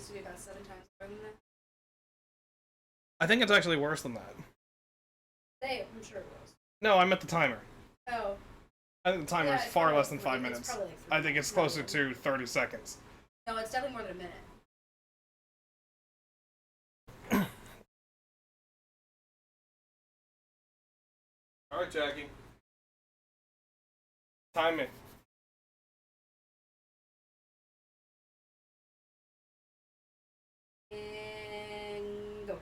used to be about 7 times more than that. I think it's actually worse than that. I'm sure it was. No, I meant the timer. Oh. I think the timer is far less than 5 minutes. Like I think it's closer to 30 seconds. No, it's definitely more than a minute. Alright, Jackie. Time me. And go.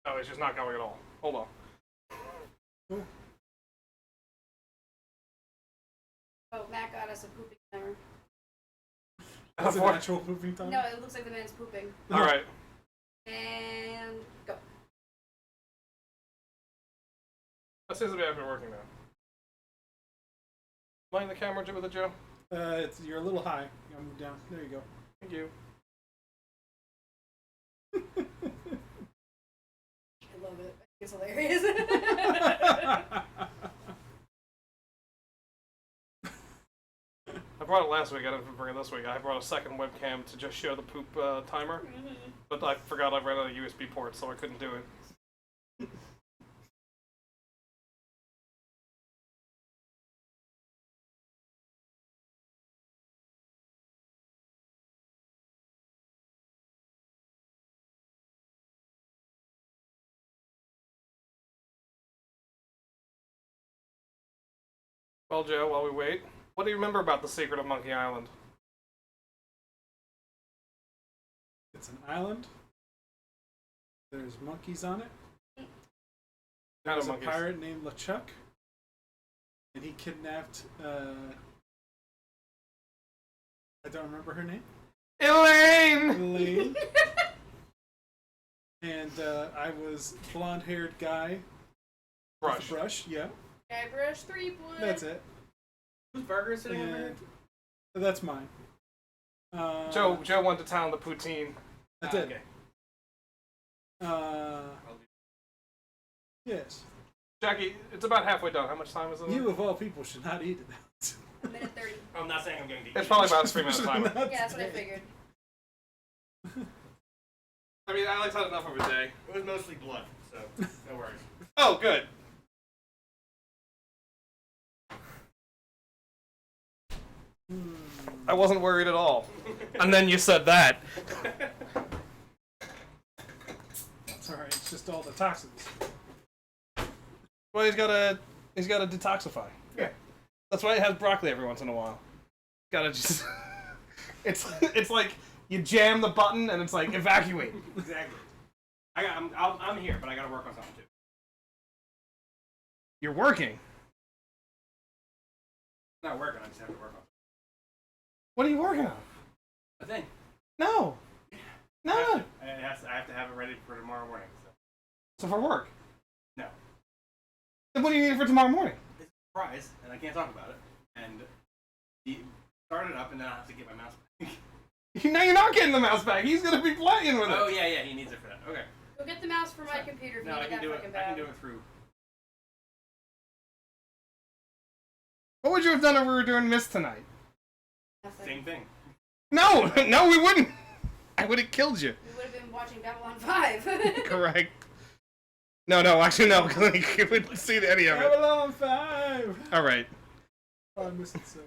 Oh, it's just not going at all. Hold on. Oh, Matt got us a pooping timer. That's an actual pooping timer? No, it looks like the man's pooping. Alright. And go. That seems to be after working now. Mind the camera with it, Joe? You're a little high. You gotta move down. There you go. Thank you. I love it. It's hilarious. I brought it last week. I didn't bring it this week. I brought a second webcam to just show the poop timer, but I forgot I ran out of USB ports, so I couldn't do it. Well, Joe, while we wait, what do you remember about the secret of Monkey Island? It's an island. There's monkeys on it. There's a pirate named LeChuck. And he kidnapped, I don't remember her name. Elaine! And I was blonde-haired guy. Brush. Brush, yeah. Guybrush Threepwood. That's it. Whose burger is sitting over here? That's mine. Joe went to town the poutine. I did. Okay. Yes. Jackie, it's about halfway done. How much time is it? You, of all people, should not eat it. 1:30. I'm not saying I'm going to eat. It's probably about a 3-minute timer. Yeah, that's what I figured. I mean, Alex had enough of a day. It was mostly blood, so no worries. Oh, good. I wasn't worried at all. And then you said that. It's alright, it's just all the toxins. Well, he's got to detoxify. Yeah. That's why he has broccoli every once in a while. Gotta just... it's like you jam the button and it's like evacuate. Exactly. I'm here, but I got to work on something too. You're working. Not working. I just have to work on something. What are you working on? A thing. No. No. I have to have it ready for tomorrow morning. So for work. No. Then what do you need for tomorrow morning? It's a surprise, and I can't talk about it. And he started up, and then I have to get my mouse back. Now you're not getting the mouse back. He's gonna be playing with it. Oh yeah, he needs it for that. Okay. Go get the mouse for my computer if you No, I need can that do it. fucking I bad. can do it through. What would you have done if we were doing Myst tonight? Nothing. Same thing. No, no, we wouldn't. I would have killed you. We would have been watching Babylon 5. Correct. No, actually no, because you wouldn't see any of it. Babylon 5! Alright. Oh, I'm missing some.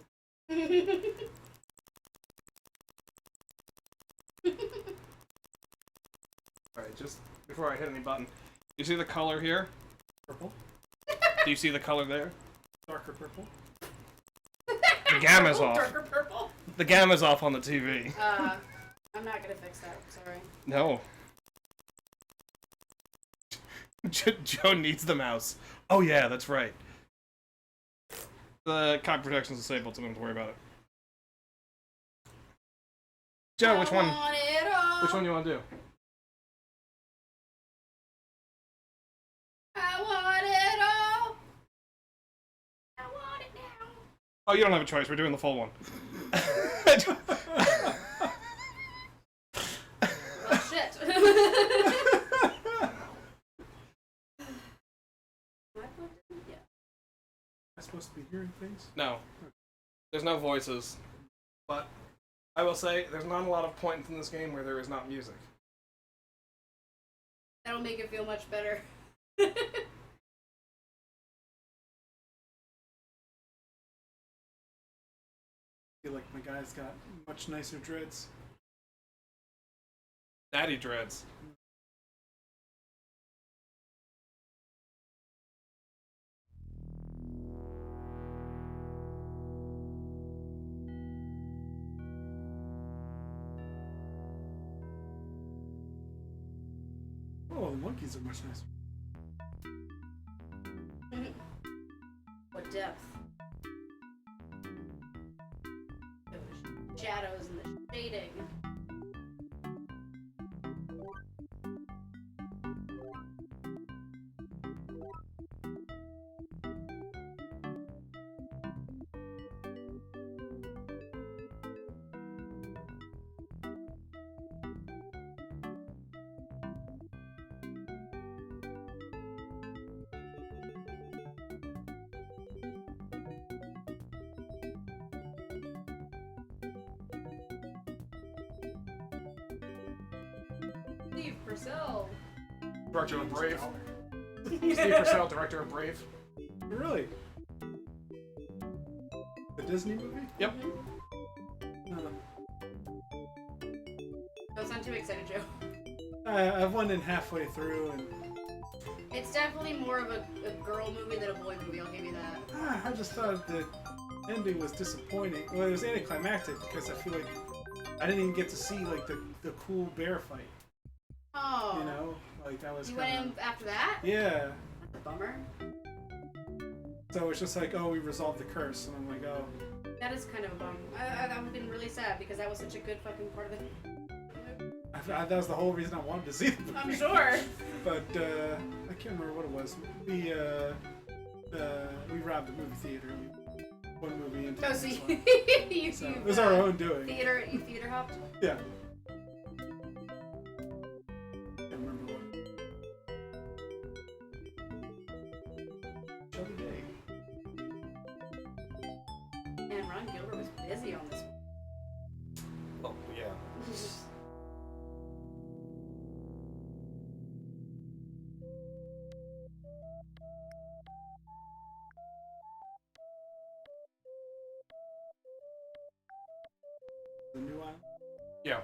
Alright, just before I hit any button. You see the color here? Purple. Do you see the color there? Darker purple. The gamma's off. Darker purple. The gamma's off on the TV. I'm not gonna fix that. Sorry. No. Joe needs the mouse. Oh yeah, that's right. The copy protection's disabled, so we don't have to worry about it. Joe, which one? Which one do you want to do? I want it all. I want it now. Oh, you don't have a choice. We're doing the full one. Well, shit. Am I supposed to be hearing things? No. There's no voices. But I will say, there's not a lot of points in this game where there is not music. That'll make it feel much better. I feel like my guy's got much nicer dreads. Natty dreads. Oh, the monkeys are much nicer. What depth? The shadows and the shading. Steve Purcell. Director of Brave. Steve Purcell, director of Brave. Really? The Disney movie? Yep. Don't sound too excited, Joe. I've went in halfway through, and It's definitely more of a girl movie than a boy movie, I'll give you that. I just thought the ending was disappointing. Well, it was anticlimactic because I feel like I didn't even get to see like the cool bear fight. Oh. You know, like that was. You went in after that? Yeah. That's a bummer. So it's just like, oh, we resolved the curse, and I'm like, oh. That is kind of a bum. I've been really sad because that was such a good fucking part of it. That was the whole reason I wanted to see the movie. I'm sure. But I can't remember what it was. We robbed the movie theater. One movie into Oh, the so next you, one. you, So it was our own doing. you theater hopped? Yeah. Can't remember what. Shelby Day. And Ron Gilbert was busy on this one. Oh, yeah. The new one. Yeah.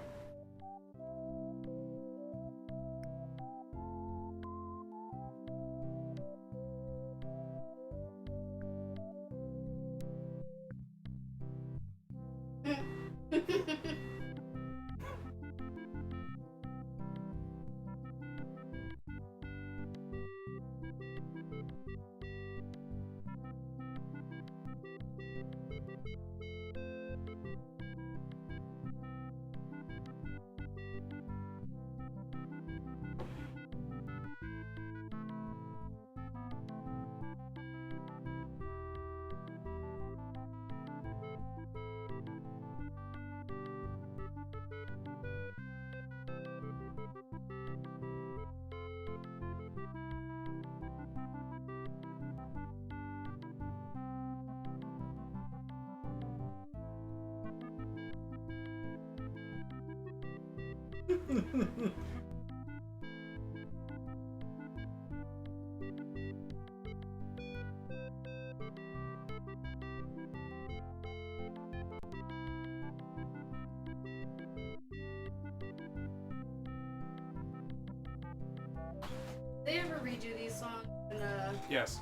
They ever redo these songs? And, Yes.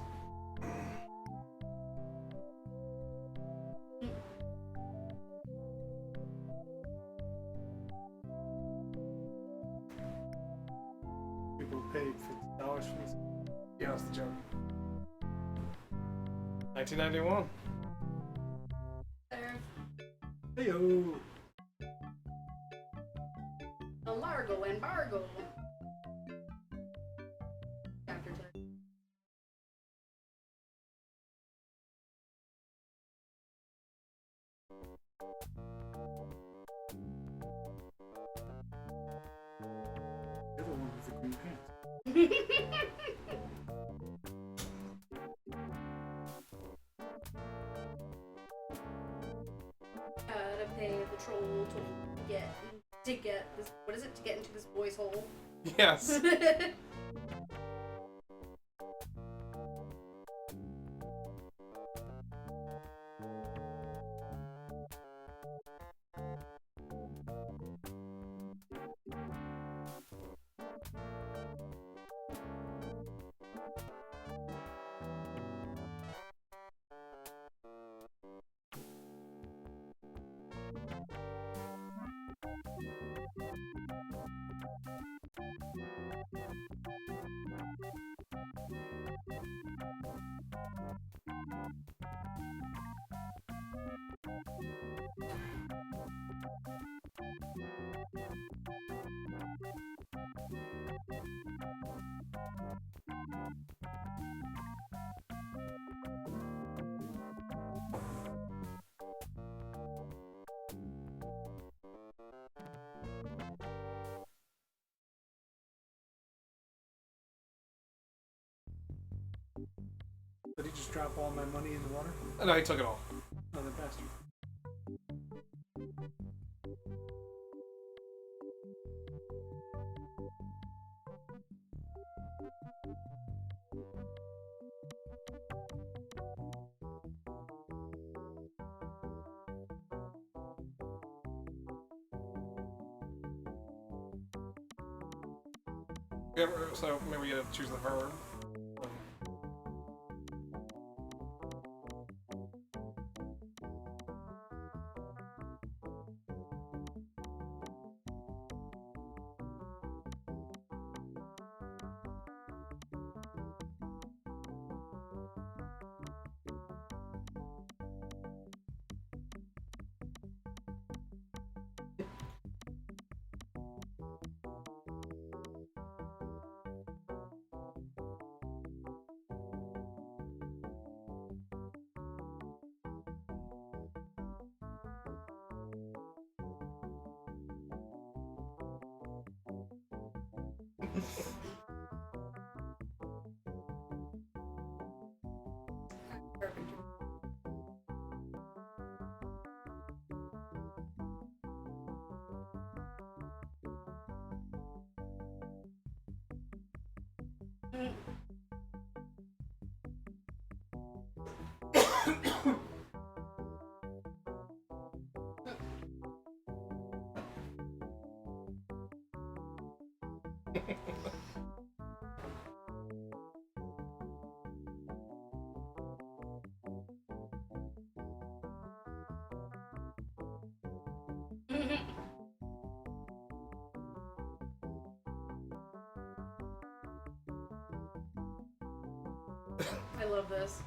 People paid $50 for this. Yeah, that's the joke. 1991. there. Heyo. A Largo embargo. Chapter 10. You're the one with the green pants. Gotta pay the control to get this. What is it? To get into this boy's hole. Yes. Did he just drop all my money in the water? No, he took it all. Oh, the bastard. Yeah, so maybe you gotta choose the verb. Perfect. Mm. I love this.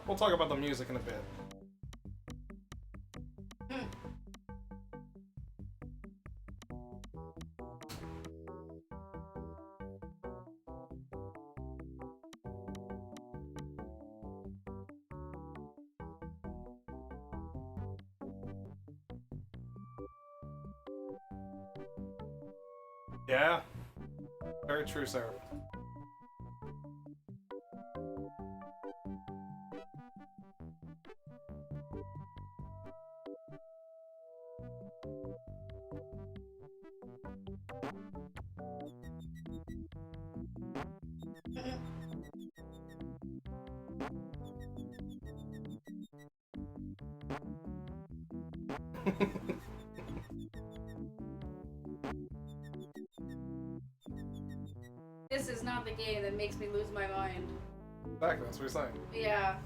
We'll talk about the music in a bit. Yeah. Very true, Sarah. This is not the game that makes me lose my mind. Exactly, that's what he's saying. Yeah.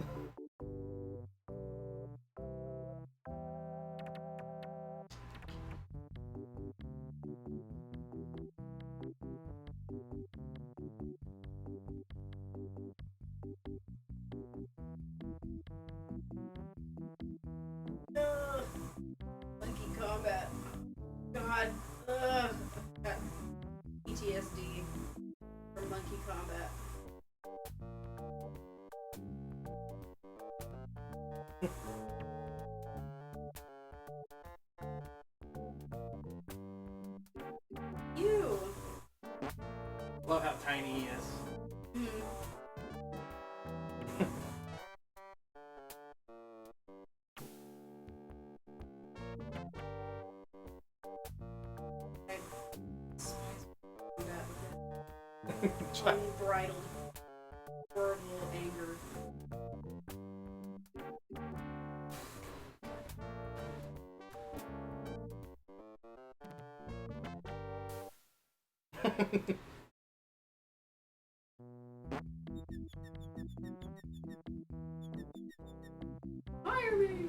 You. Love how tiny he is. Mm. Unbridled, horrible anger. Fire me!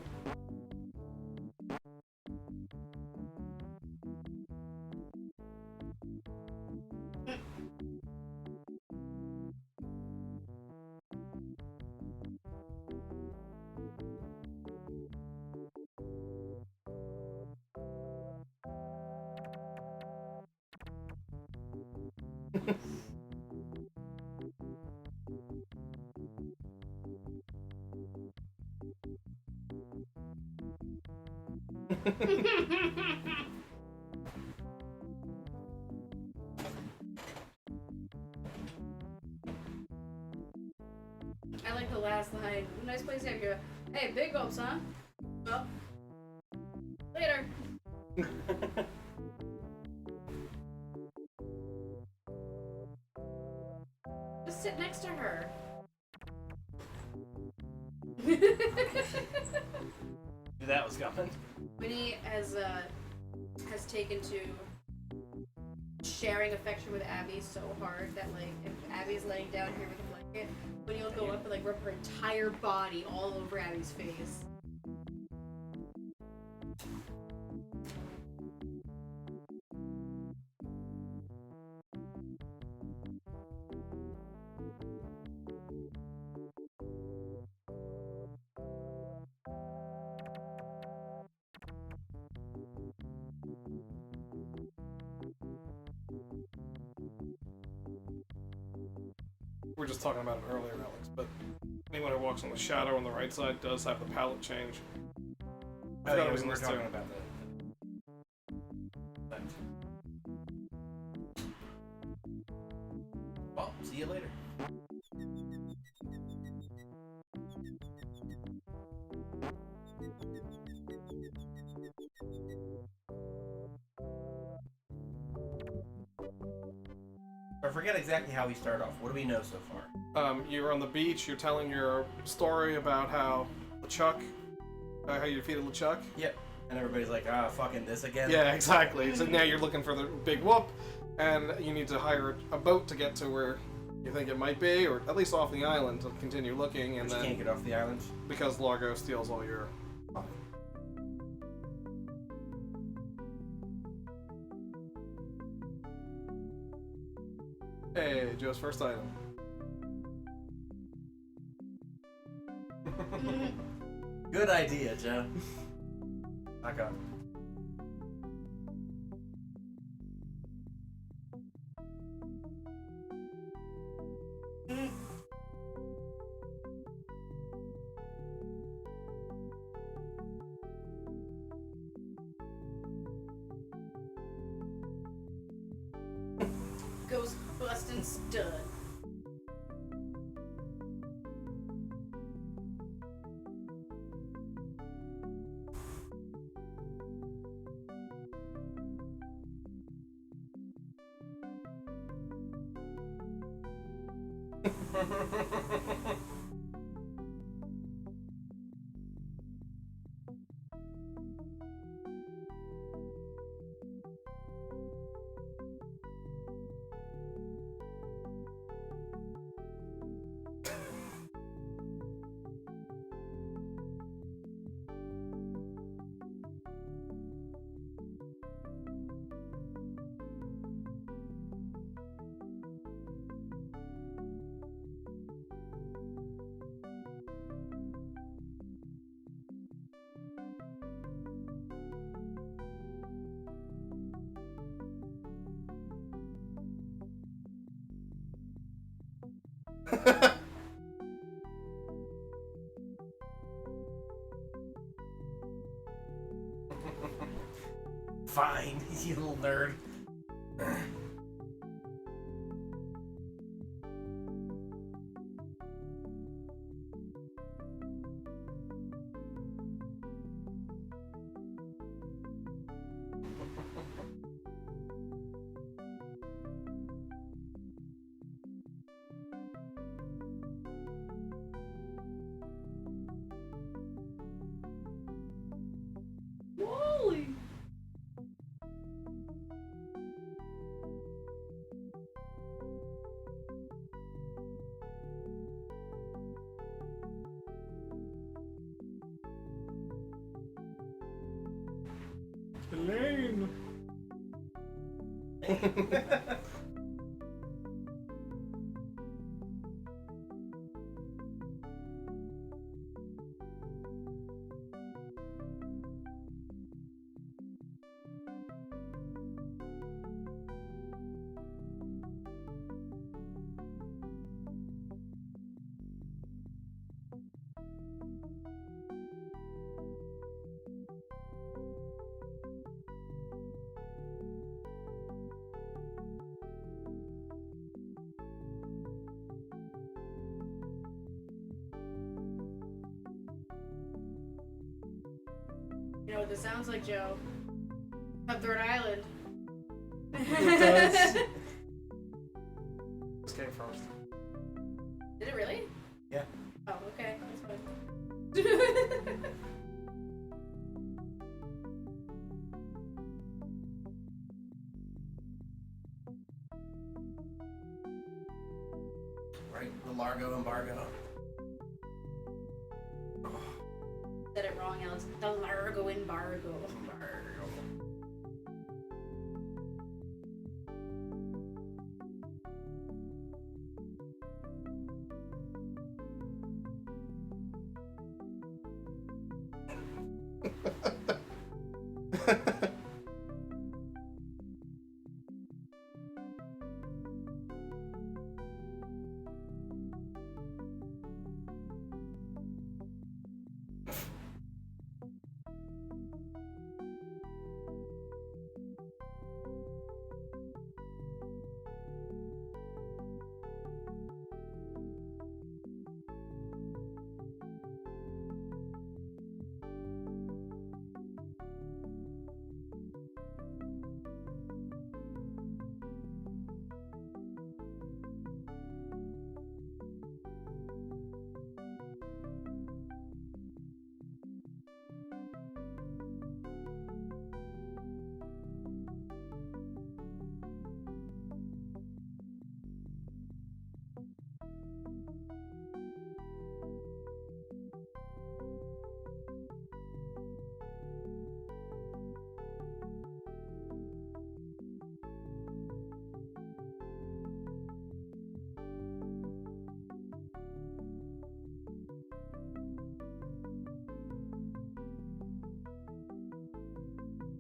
I like the last line. Nice place to have you. Hey, big hopes, huh? Well, later. Just sit next to her. That was coming. Winnie has taken to sharing affection with Abby so hard that like if Abby's laying down here with a blanket, Winnie will go up and like rub her entire body all over Abby's face. We were just talking about it earlier, Alex, but anyone who walks on the shadow on the right side does have the palette change. I forgot it was in this too. About that. Well, see you later. I forget exactly how we start off. What do we know so far? You're on the beach, you're telling your story about how LeChuck, how you defeated LeChuck. Yep. And everybody's like, ah, fucking this again? Yeah, exactly. So now you're looking for the big whoop, and you need to hire a boat to get to where you think it might be, or at least off the island to continue looking, and But you then can't get off the island. because Largo steals all your money. Hey, Joe's first item. Good idea, Joe. I got it. Ghost busting stud. Fine, you little nerd. Wally! Elaine! You know what this sounds like, Joe? Cutthroat Island. It does. This came first. Did it really? Yeah. Oh, okay. That's fine. Right, the Largo embargo. Said it wrong, Alex. The Largo embargo.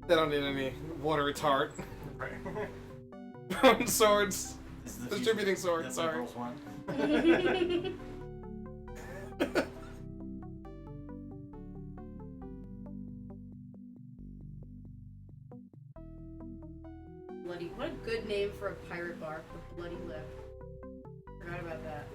They don't need any water retard. Right. Throwing swords. This is the Distributing future- swords, the sorry. Liberals one. Bloody. What a good name for a pirate bar. The Bloody Lip. Forgot about that.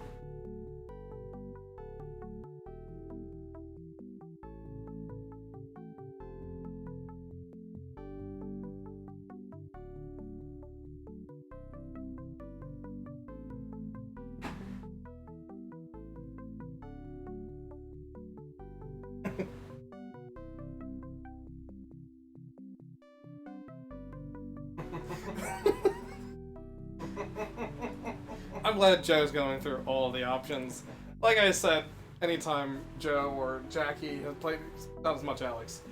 I'm glad Joe's going through all the options. Like I said, anytime Joe or Jackie have played, not as much Alex,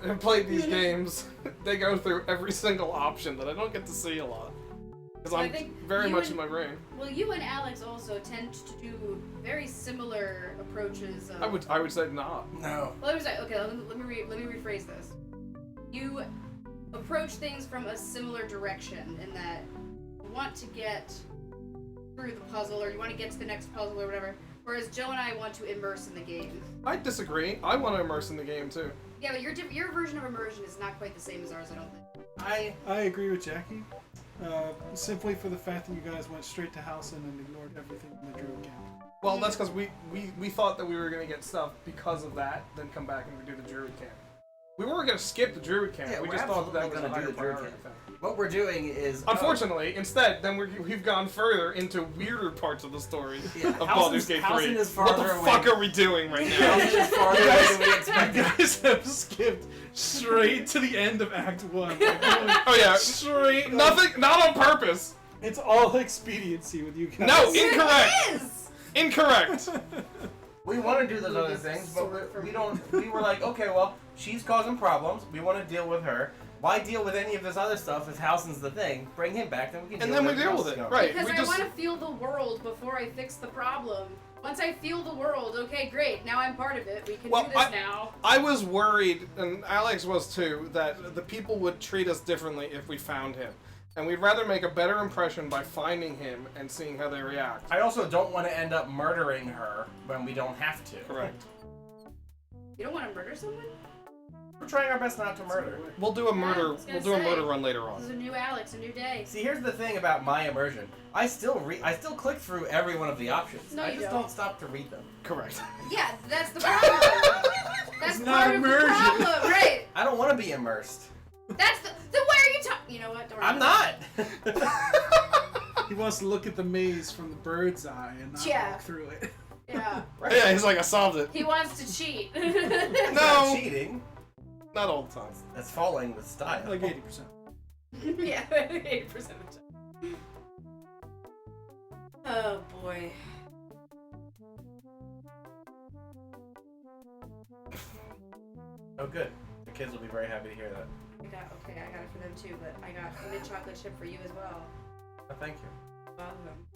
have played these games, they go through every single option that I don't get to see a lot. Because I I'm think very you much and- in my brain. Well, you and Alex also tend to do very similar approaches. Of, I would say not. No. Well, let me say, okay, let me rephrase this. You approach things from a similar direction in that you want to get through the puzzle, or you want to get to the next puzzle, or whatever. Whereas Joe and I want to immerse in the game. I disagree. I want to immerse in the game too. Yeah, but your version of immersion is not quite the same as ours, I don't think. I I agree with Jackie. Simply for the fact that you guys went straight to Halcyon and ignored everything in the Druid camp. Well, that's because we thought that we were gonna get stuff because of that, then come back and do the Druid camp. We weren't gonna skip the Druid camp. Yeah, we we're just thought that absolutely was a gonna do higher the Druid priority camp. thing. what we're doing is Unfortunately, instead, then we've gone further into weirder parts of the story Yeah, of Baldur's Gate 3. Halcyon is What the farther fuck away. are we doing right now? Halcyon is farther away than we You expected. guys have skipped straight to the end of Act 1. Like, going Oh yeah, straight. nothing, not on purpose. It's all expediency with you guys. No, incorrect. It is! Incorrect. We want to do those other This things, sword but from- we don't. We were like, okay, well, she's causing problems. We want to deal with her. Why deal with any of this other stuff if Halcyon's the thing? Bring him back, then we can. And deal then with we deal everything with it, else right? Because we I just want to feel the world before I fix the problem. Once I feel the world, okay, great. Now I'm part of it. We can Well, do this now. I was worried, and Alex was too, that the people would treat us differently if we found him. And we'd rather make a better impression by finding him and seeing how they react. I also don't want to end up murdering her when we don't have to. Correct. You don't want to murder someone? We're trying our best not to murder. We'll do a I murder. was gonna We'll do a say, murder run later This is on. a new Alex, a new day. See, here's the thing about my immersion. I still click through every one of the options. No, I you just don't. don't stop to read them. Correct. Yeah, that's the problem. That's It's not part immersion. of the problem, right? I don't want to be immersed. That's the. Then why are you talking? You know what? Don't worry I'm about not. He wants to look at the maze from the bird's eye and not Yeah. walk through it. it. Yeah. Yeah, he's like, I solved it. He wants to cheat. That's No. not cheating. Not all the time. That's falling with style. Like 80%. Yeah, 80% of the time. Oh boy. Oh, good. The kids will be very happy to hear that. I got it for them too, but I got a mint chocolate chip for you as well. Oh, thank you. Both of them.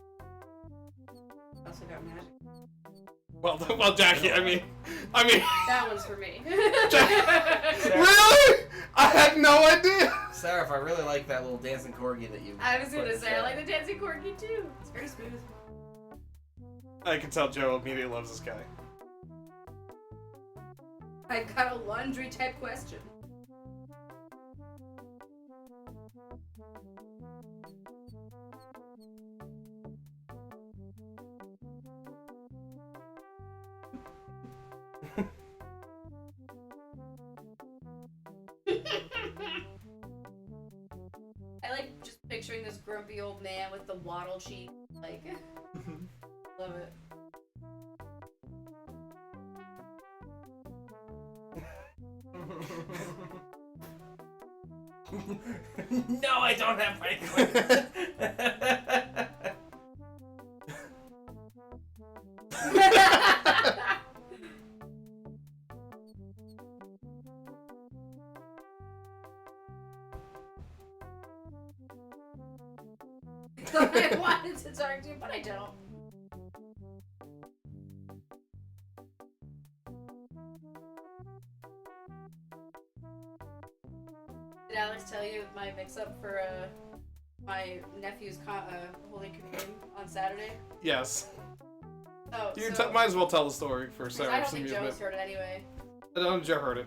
I also got magic. Well, Jackie. I mean, That one's for me. really? I had no idea. Seraph, I really like that little dancing corgi that you. I was put gonna in say the I like the dancing corgi too. It's very smooth. I can tell Joe immediately loves this guy. I got a laundry type question. I like just picturing this grumpy old man with the waddle cheek. Like, love it. No, I don't have my I wanted to talk to you, but I don't. Did Alex tell you my mix-up for my nephew's Holy Communion on Saturday? Yes. Oh, You so, might as well tell the story for 'cause I don't Sarah's think amusement. Joe's heard it anyway. I know Joe heard it.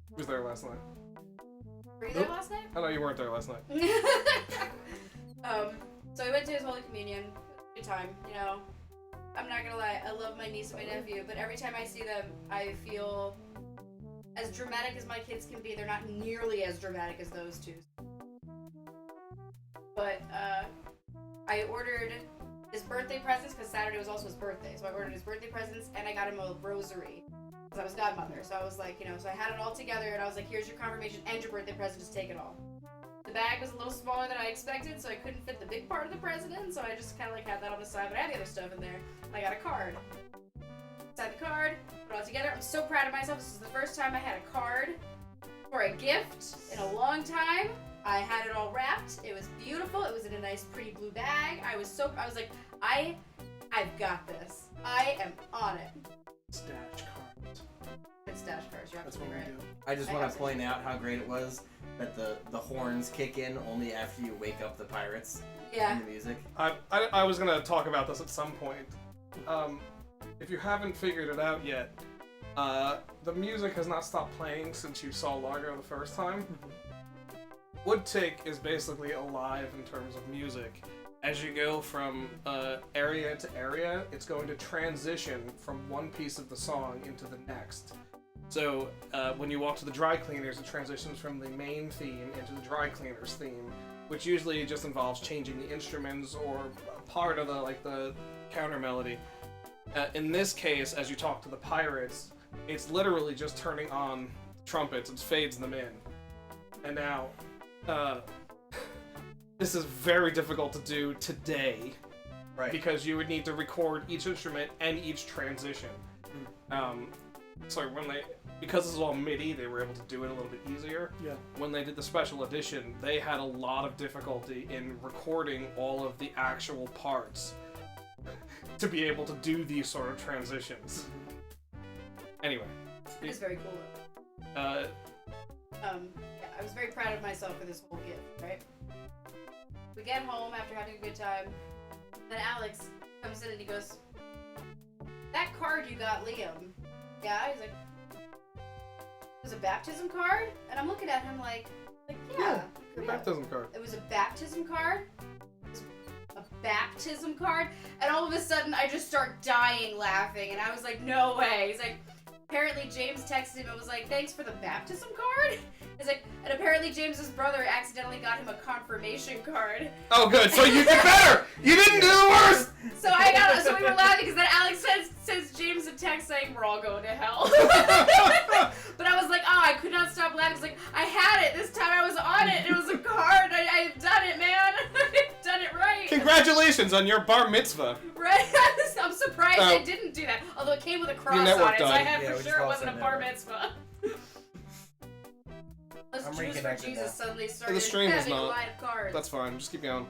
He was there last night. Were you there last night? I know you weren't there last night. So we went to his Holy Communion. It was a good time, you know. I'm not gonna lie, I love my niece and my nephew, but every time I see them, I feel as dramatic as my kids can be. They're not nearly as dramatic as those two. But I ordered his birthday presents because Saturday was also his birthday. So I ordered his birthday presents and I got him a rosary because I was godmother. So I was like, you know, so I had it all together and I was like, here's your confirmation and your birthday present. Just take it all. The bag was a little smaller than I expected, so I couldn't fit the big part of the present, so I just kind of like had that on the side, but I had the other stuff in there. And I got a card. Inside the card, put it all together. I'm so proud of myself. This is the first time I had a card for a gift in a long time. I had it all wrapped. It was beautiful. It was in a nice, pretty blue bag. I was like, I've got this. I am on it. Stash cards. Good stash cards. You're That's what absolutely we right. do. I just I want have to to- point out how great it was that the horns kick in only after you wake up the pirates Yeah. in the music. I was gonna talk about this at some point. If you haven't figured it out yet, the music has not stopped playing since you saw Largo the first time. Wood Tick is basically alive in terms of music. As you go from area to area, it's going to transition from one piece of the song into the next. So when you walk to the dry cleaners, it transitions from the main theme into the dry cleaners theme, which usually just involves changing the instruments or part of the counter melody. In this case, as you talk to the pirates, it's literally just turning on trumpets and fades them in. And now, this is very difficult to do today, Right. because you would need to record each instrument and each transition. So because this is all MIDI, they were able to do it a little bit easier. Yeah. When they did the special edition, they had a lot of difficulty in recording all of the actual parts to be able to do these sort of transitions. Anyway. It is very cool. Uh, Yeah, I was very proud of myself for this whole gift, right? We get home after having a good time. Then Alex comes in and he goes, "That card you got Liam." Yeah, he's like, "It was a baptism card?" And I'm looking at him like yeah. your baptism card. It was a baptism card? It was a baptism card? And all of a sudden I just start dying laughing and I was like, no way. He's like, apparently James texted him and was like, thanks for the baptism card? He's like, and apparently James's brother accidentally got him a confirmation card. Oh, good. So you did better. You didn't do the worst. So we were laughing because then Alex sends James a text saying we're all going to hell. But I was like, oh, I could not stop laughing. I was like, I had it. This time I was on it. It was a card. I've done it, man. I've done it right. Congratulations on your bar mitzvah. Right? I'm surprised I didn't do that. Although it came with a cross on network it, so I died. had Yeah, for we sure just it lost wasn't a our bar network. mitzvah. Us I'm Jews for reconnected Jesus now. suddenly started The stream is having a not. line of cards. That's fine. Just keep going.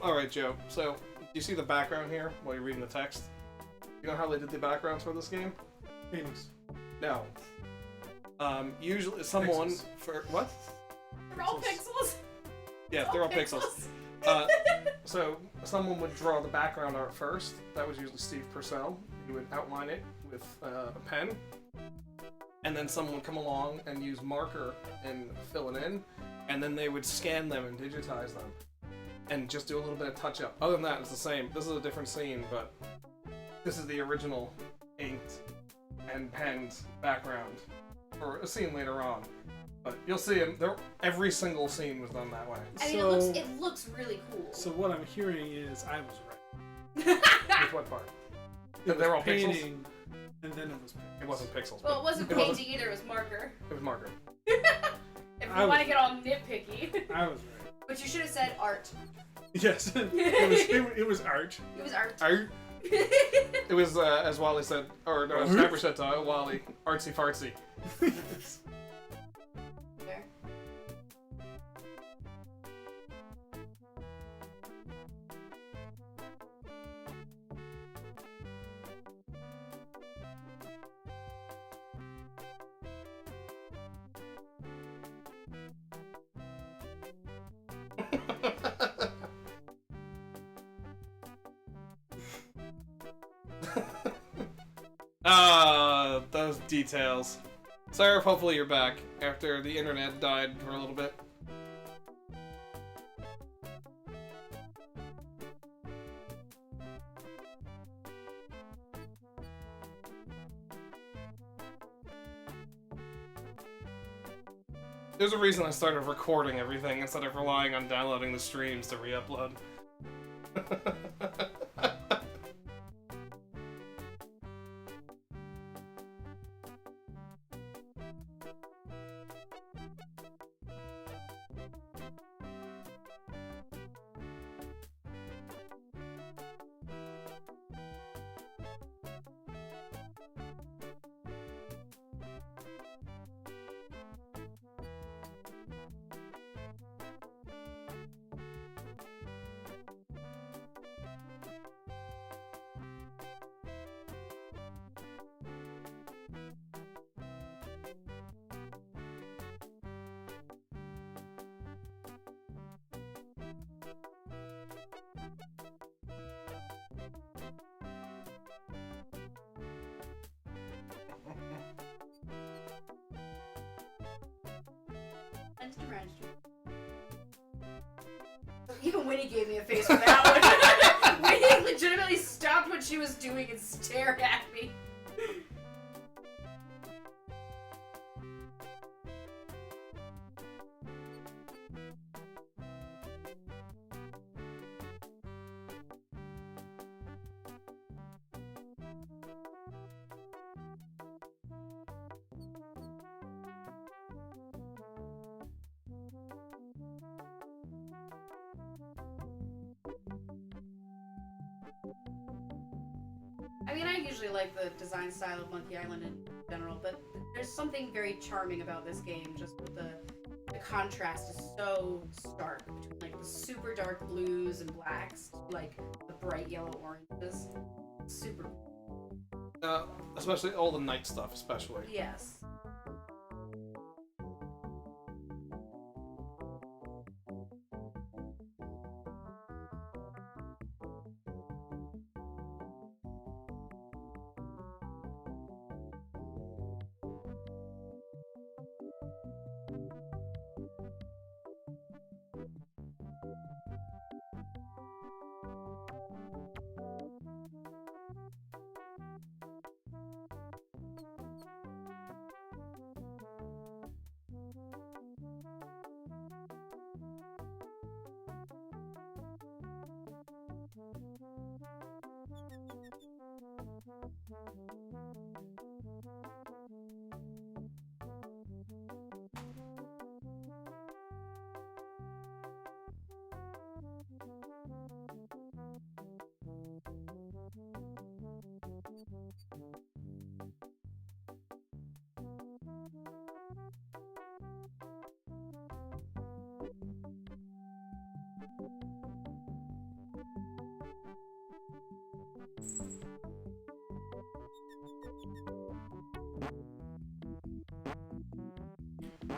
Alright, Joe. So, do you see the background here while you're reading the text? You know how they did the backgrounds for this game? Phoenix. No. Usually someone Pixels. for what? They're all pixels. Yeah, they're all pixels. So someone would draw the background art first. That was usually Steve Purcell. He would outline it with a pen, and then someone would come along and use marker and fill it in, and then they would scan them and digitize them, and just do a little bit of touch up. Other than that, it's the same. This is a different scene, but this is the original inked and penned background for a scene later on. But you'll see them. Every single scene was done that way. I mean, it looks really cool. So what I'm hearing is I was right. With what part? It They're was all pixels? painting, and then it was pixels. It wasn't pixels. Well, but it wasn't it painting either. It was marker. It was marker. If I you want was- to get all nitpicky. I was right. But you should have said art. Yes, it was art. It was art. It was, as Wally said, or no, as Pepper said to Wally, artsy fartsy. There. Those details. Sarah, hopefully you're back after the internet died for a little bit. There's a reason I started recording everything instead of relying on downloading the streams to re-upload. Even Winnie gave me a face for that one. Winnie legitimately stopped what she was doing and stared at me. I mean, I usually like the design style of Monkey Island in general, but there's something very charming about this game, just with the contrast is so stark between like the super dark blues and blacks to like the bright yellow oranges. Super. Especially all the night stuff, especially. Yes.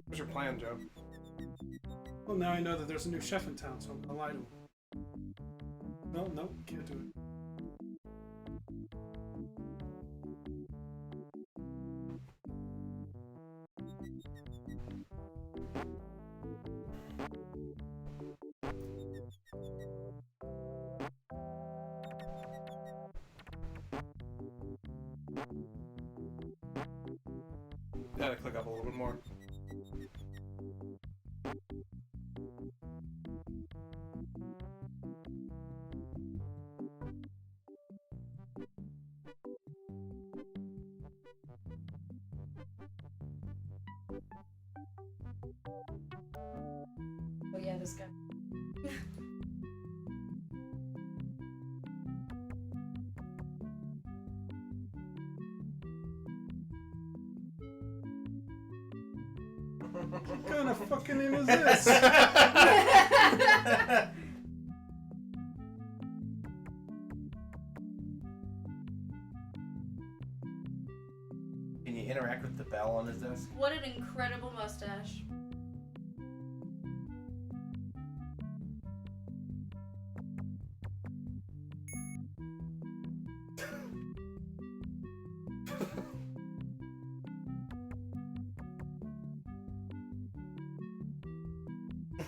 What's your plan, Joe? Well, now I know that there's a new chef in town, so I'm gonna lie to him. No, can't do it. Gotta click up a little bit more. Oh yeah, this guy. What kind of fucking name is this? Can you interact with the bell on his desk? What an incredible mustache.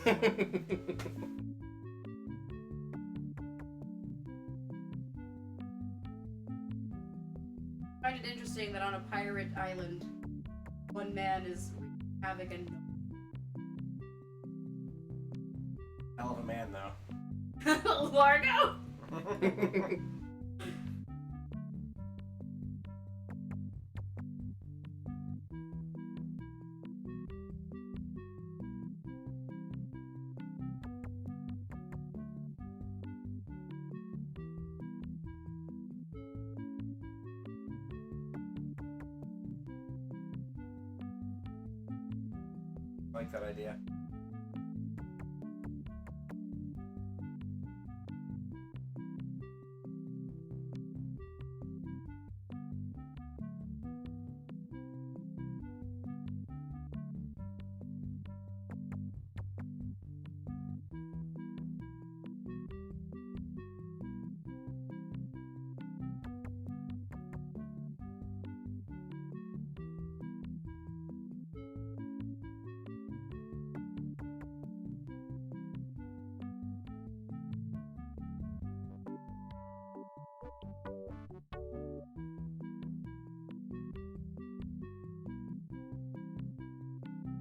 I find it interesting that on a pirate island, one man is wreaking havoc and Hell of a man, though. Largo. I like that idea.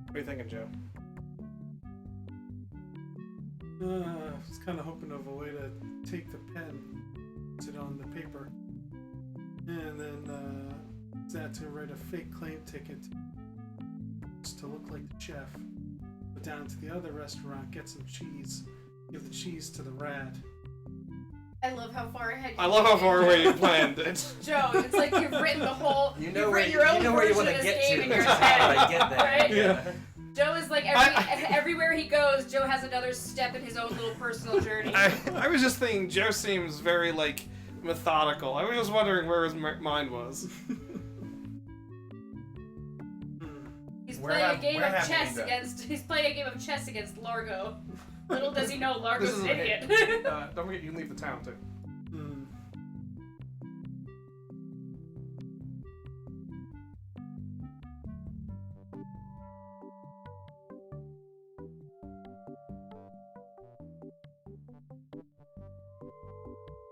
What are you thinking, Joe? I was kind of hoping of a way to take the pen, sit on the paper, and then use that to write a fake claim ticket just to look like the chef. Go down to the other restaurant, get some cheese, give the cheese to the rat. I love how far ahead. I love how far away you planned it. Joe, it's like you've written the whole. You You've know where written your own where you version want of to this get game to. in your How do I head. get there? Right? Yeah. Joe is like everywhere he goes. Joe has another step in his own little personal journey. I was just thinking, Joe seems very, like, methodical. I was just wondering where his mind was. He's Where playing a have- game where of have you chess been? against. He's playing a game of chess against Largo. Little does he know This Largo's is an idiot. Don't forget, you can leave the town, too. Hmm.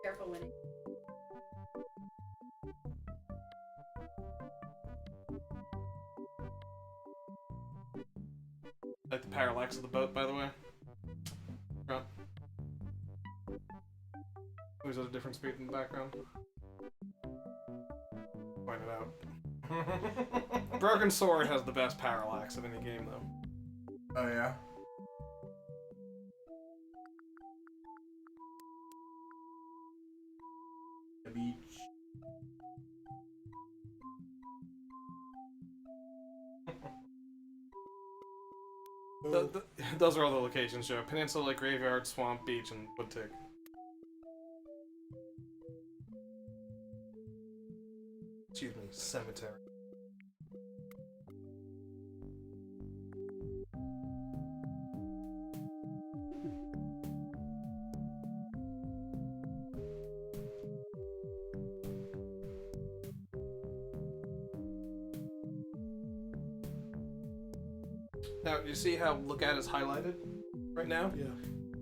Careful, Winnie. Like the parallax of the boat, by the way. Front. Who's at a different speed in the background? Point it out. Broken Sword has the best parallax of any game, though. Oh yeah. The beach. Those are all the locations, Joe. Peninsula, Graveyard, Swamp, Beach, and Woodtick. Excuse me, Cemetery. Now, you see how look at is highlighted right now? Yeah.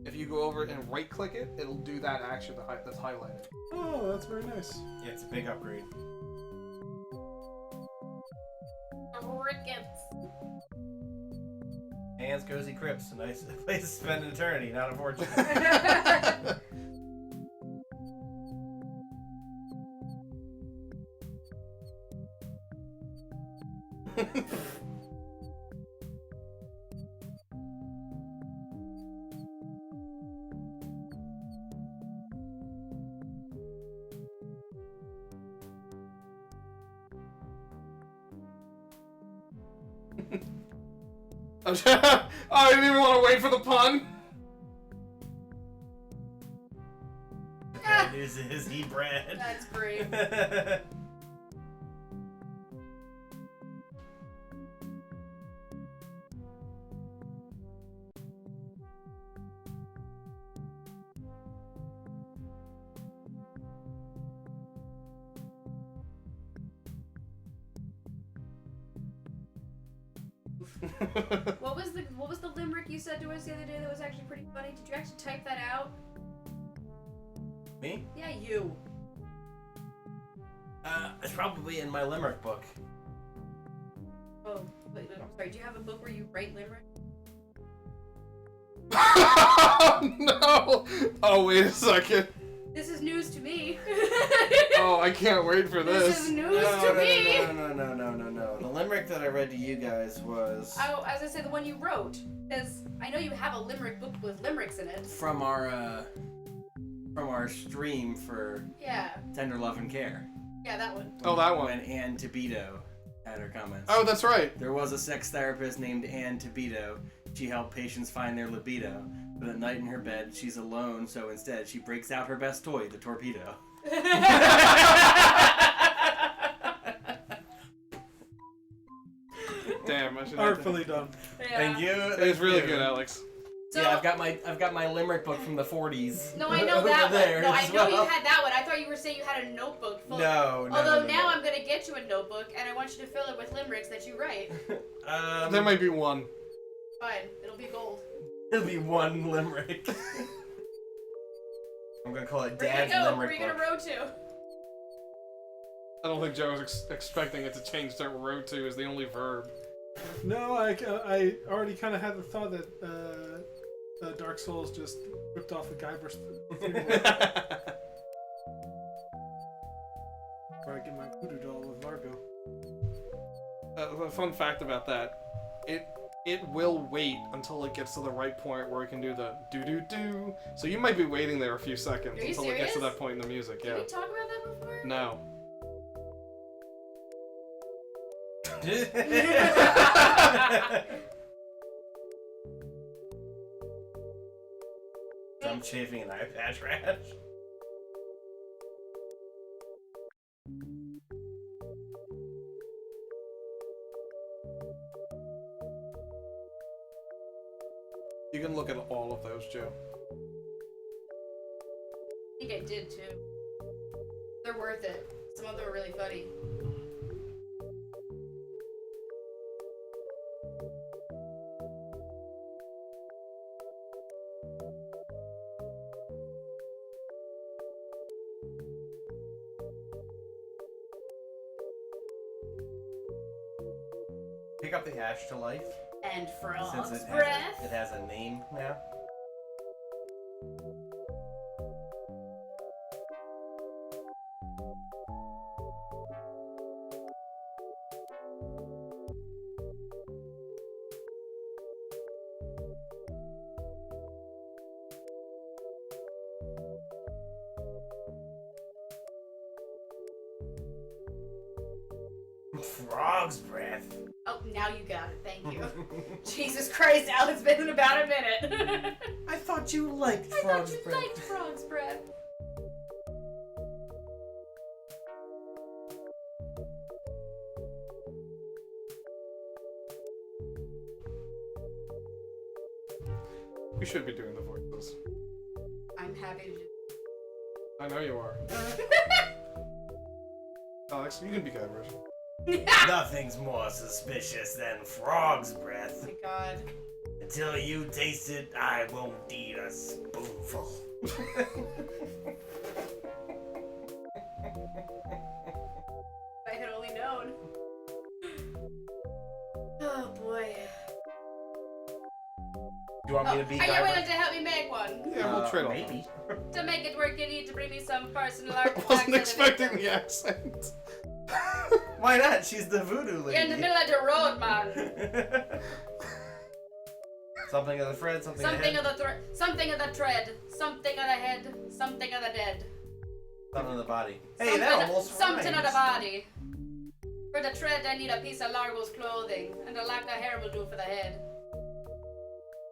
If you go over and right click it, it'll do that action that's highlighted. Oh, that's very nice. Yeah, it's a big upgrade. Rickets. Anne's Cozy Crypts, a nice place to spend an eternity, not a fortune. Oh, I didn't even want to wait for the pun. Is he bread? That's brave. What was the limerick you said to us the other day that was actually pretty funny? Did you actually type that out? Me? Yeah, you. It's probably in my limerick book. Oh, wait, I'm sorry. Do you have a book where you write limerick? No! Oh, wait a second. This is news to me. Oh, I can't wait for This this. is news to me. No. The limerick that I read to you guys was As I said, the one you wrote, because I know you have a limerick book with limericks in it. from our stream for Yeah, Tender Love and Care. yeah, that one. Oh, that one. When Ann Tebito had her comments. Oh, that's right. There was a sex therapist named Ann Tebito. She helped patients find their libido. But at night in her bed, she's alone, so instead she breaks out her best toy, the torpedo. Damn, I should have Artfully done. Yeah. And you, It's really good, Alex. So, yeah, I've got my limerick book from the 40s. No, I know over that there one. No, I as know you well. had that one. I thought you were saying you had a notebook full. No. Although now I'm gonna get you a notebook, and I want you to fill it with limericks that you write. There might be one. Fine, it'll be gold. It'll be one limerick. I'm gonna call it Where you Dad's gonna go? Where limerick you gonna book. row to? I don't think Joe was expecting it to change to row to as the only verb. No, I already kind of had the thought that Dark Souls just ripped off the Guybrush. Where I get my voodoo doll with Largo. A fun fact about that, it will wait until it gets to the right point where it can do the do-do-do. So you might be waiting there a few seconds Are you until it gets to serious? that point in the music, Did yeah. we talk about that before? No. I'm chafing an eye patch rash. You can look at all of those, Joe. I think I did too. They're worth it. Some of them are really funny. Pick up the ash to life. And frog's Since it breath. has a name now. Frog's breath. Oh, now you got it. Thank you. Jesus Christ, Al, it's been about a minute. I thought you liked I frog's thought you breath. liked frog's breath. We should be doing the voices. I'm happy to do. I know you are. Alex, you can be Guybrush. Nothing's more suspicious than frog's breath. Oh my god. Until you taste it, I won't eat a spoonful. If I had only known. Oh boy. You want me to be are you willing Guybrush? to help me make one? Yeah, we'll trade off. Maybe. To make it work, you need to bring me some personal I artifacts. wasn't of expecting victim. the accent. Why not? She's the voodoo lady. You're in the middle of the road, man. Something of the thread, something Something of of the something of the tread, something of the head, something of the dead. something of the body. Hey, something, that almost something of the rhymes. body. For the tread, I need a piece of Largo's clothing, and a lock of hair will do for the head.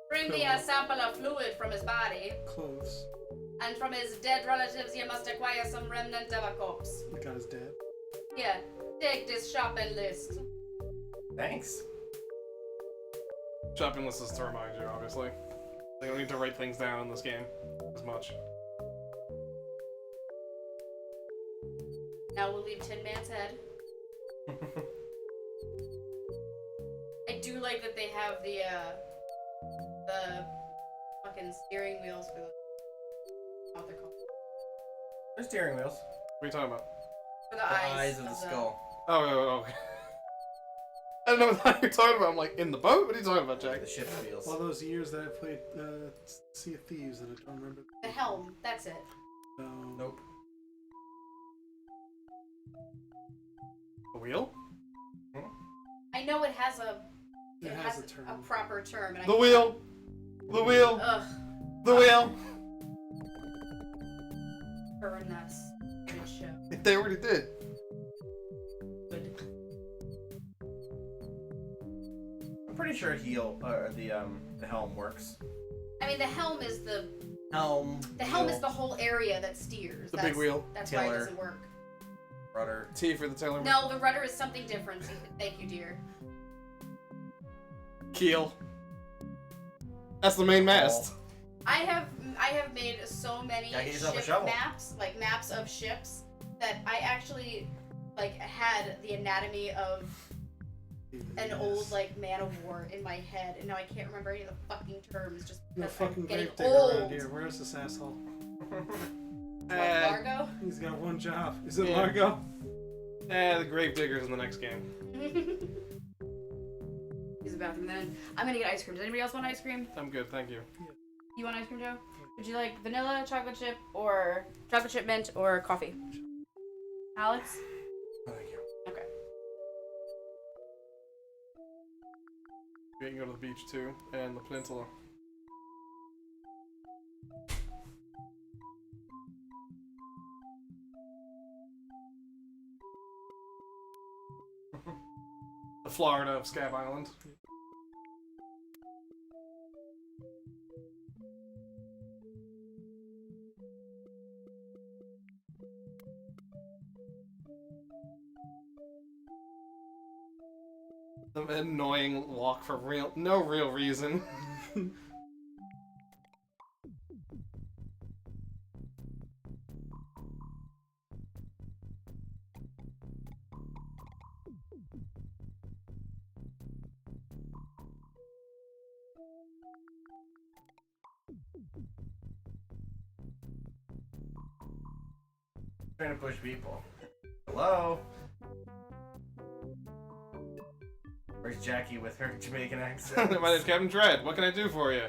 Bring me a sample of fluid from his body, Clothes. and from his dead relatives, you must acquire some remnant of a corpse. The guy's dead. Here, take this shopping list. Thanks. Shopping list is to remind you, obviously. They don't need to write things down in this game as much. Now we'll leave Tin Man's head. I do like that they have the fucking steering wheels for the what they're called. There's steering wheels. What are you talking about? For The eyes of the skull. Oh. I don't know what you're talking about. I'm like, in the boat? What are you talking about, Jack? The ship's wheels. All those years that I played Sea of Thieves and I don't remember. The helm, that's it. Nope. The wheel? I know it has a It has a term. a proper term. And The wheel! The wheel! Ugh, The wheel! burn that stupid show. They already did. Good. I'm pretty sure the helm works. I mean, the helm is the Helm. helm wheel, is the whole area that steers. The big wheel. That's why it Tiller. doesn't work. rudder. T for the Taylor. No, the rudder is something different. Thank you, dear. Keel. That's the main mast. I have made so many Gotta get yourself a ship shovel. maps, like maps of ships, that I actually like had the anatomy of an old like man of war in my head, and now I can't remember any of the fucking terms just No because I'm fucking getting grave digger old. around here. Where's this asshole? What, Largo? He's got one job. Is it Yeah. Largo? The grave digger's in the next game. He's bathroom then. I'm gonna get ice cream. Does anybody else want ice cream? I'm good, thank you. You want ice cream, Joe? Would you like vanilla, chocolate chip, or chocolate chip mint, or coffee? Alex? Thank you. Okay. We can go to the beach too, and the peninsula. The Florida of Scab Island. The annoying walk for no real reason. Trying to push people. Hello? Where's Jackie with her Jamaican accent? My name's Captain Dread. What can I do for you?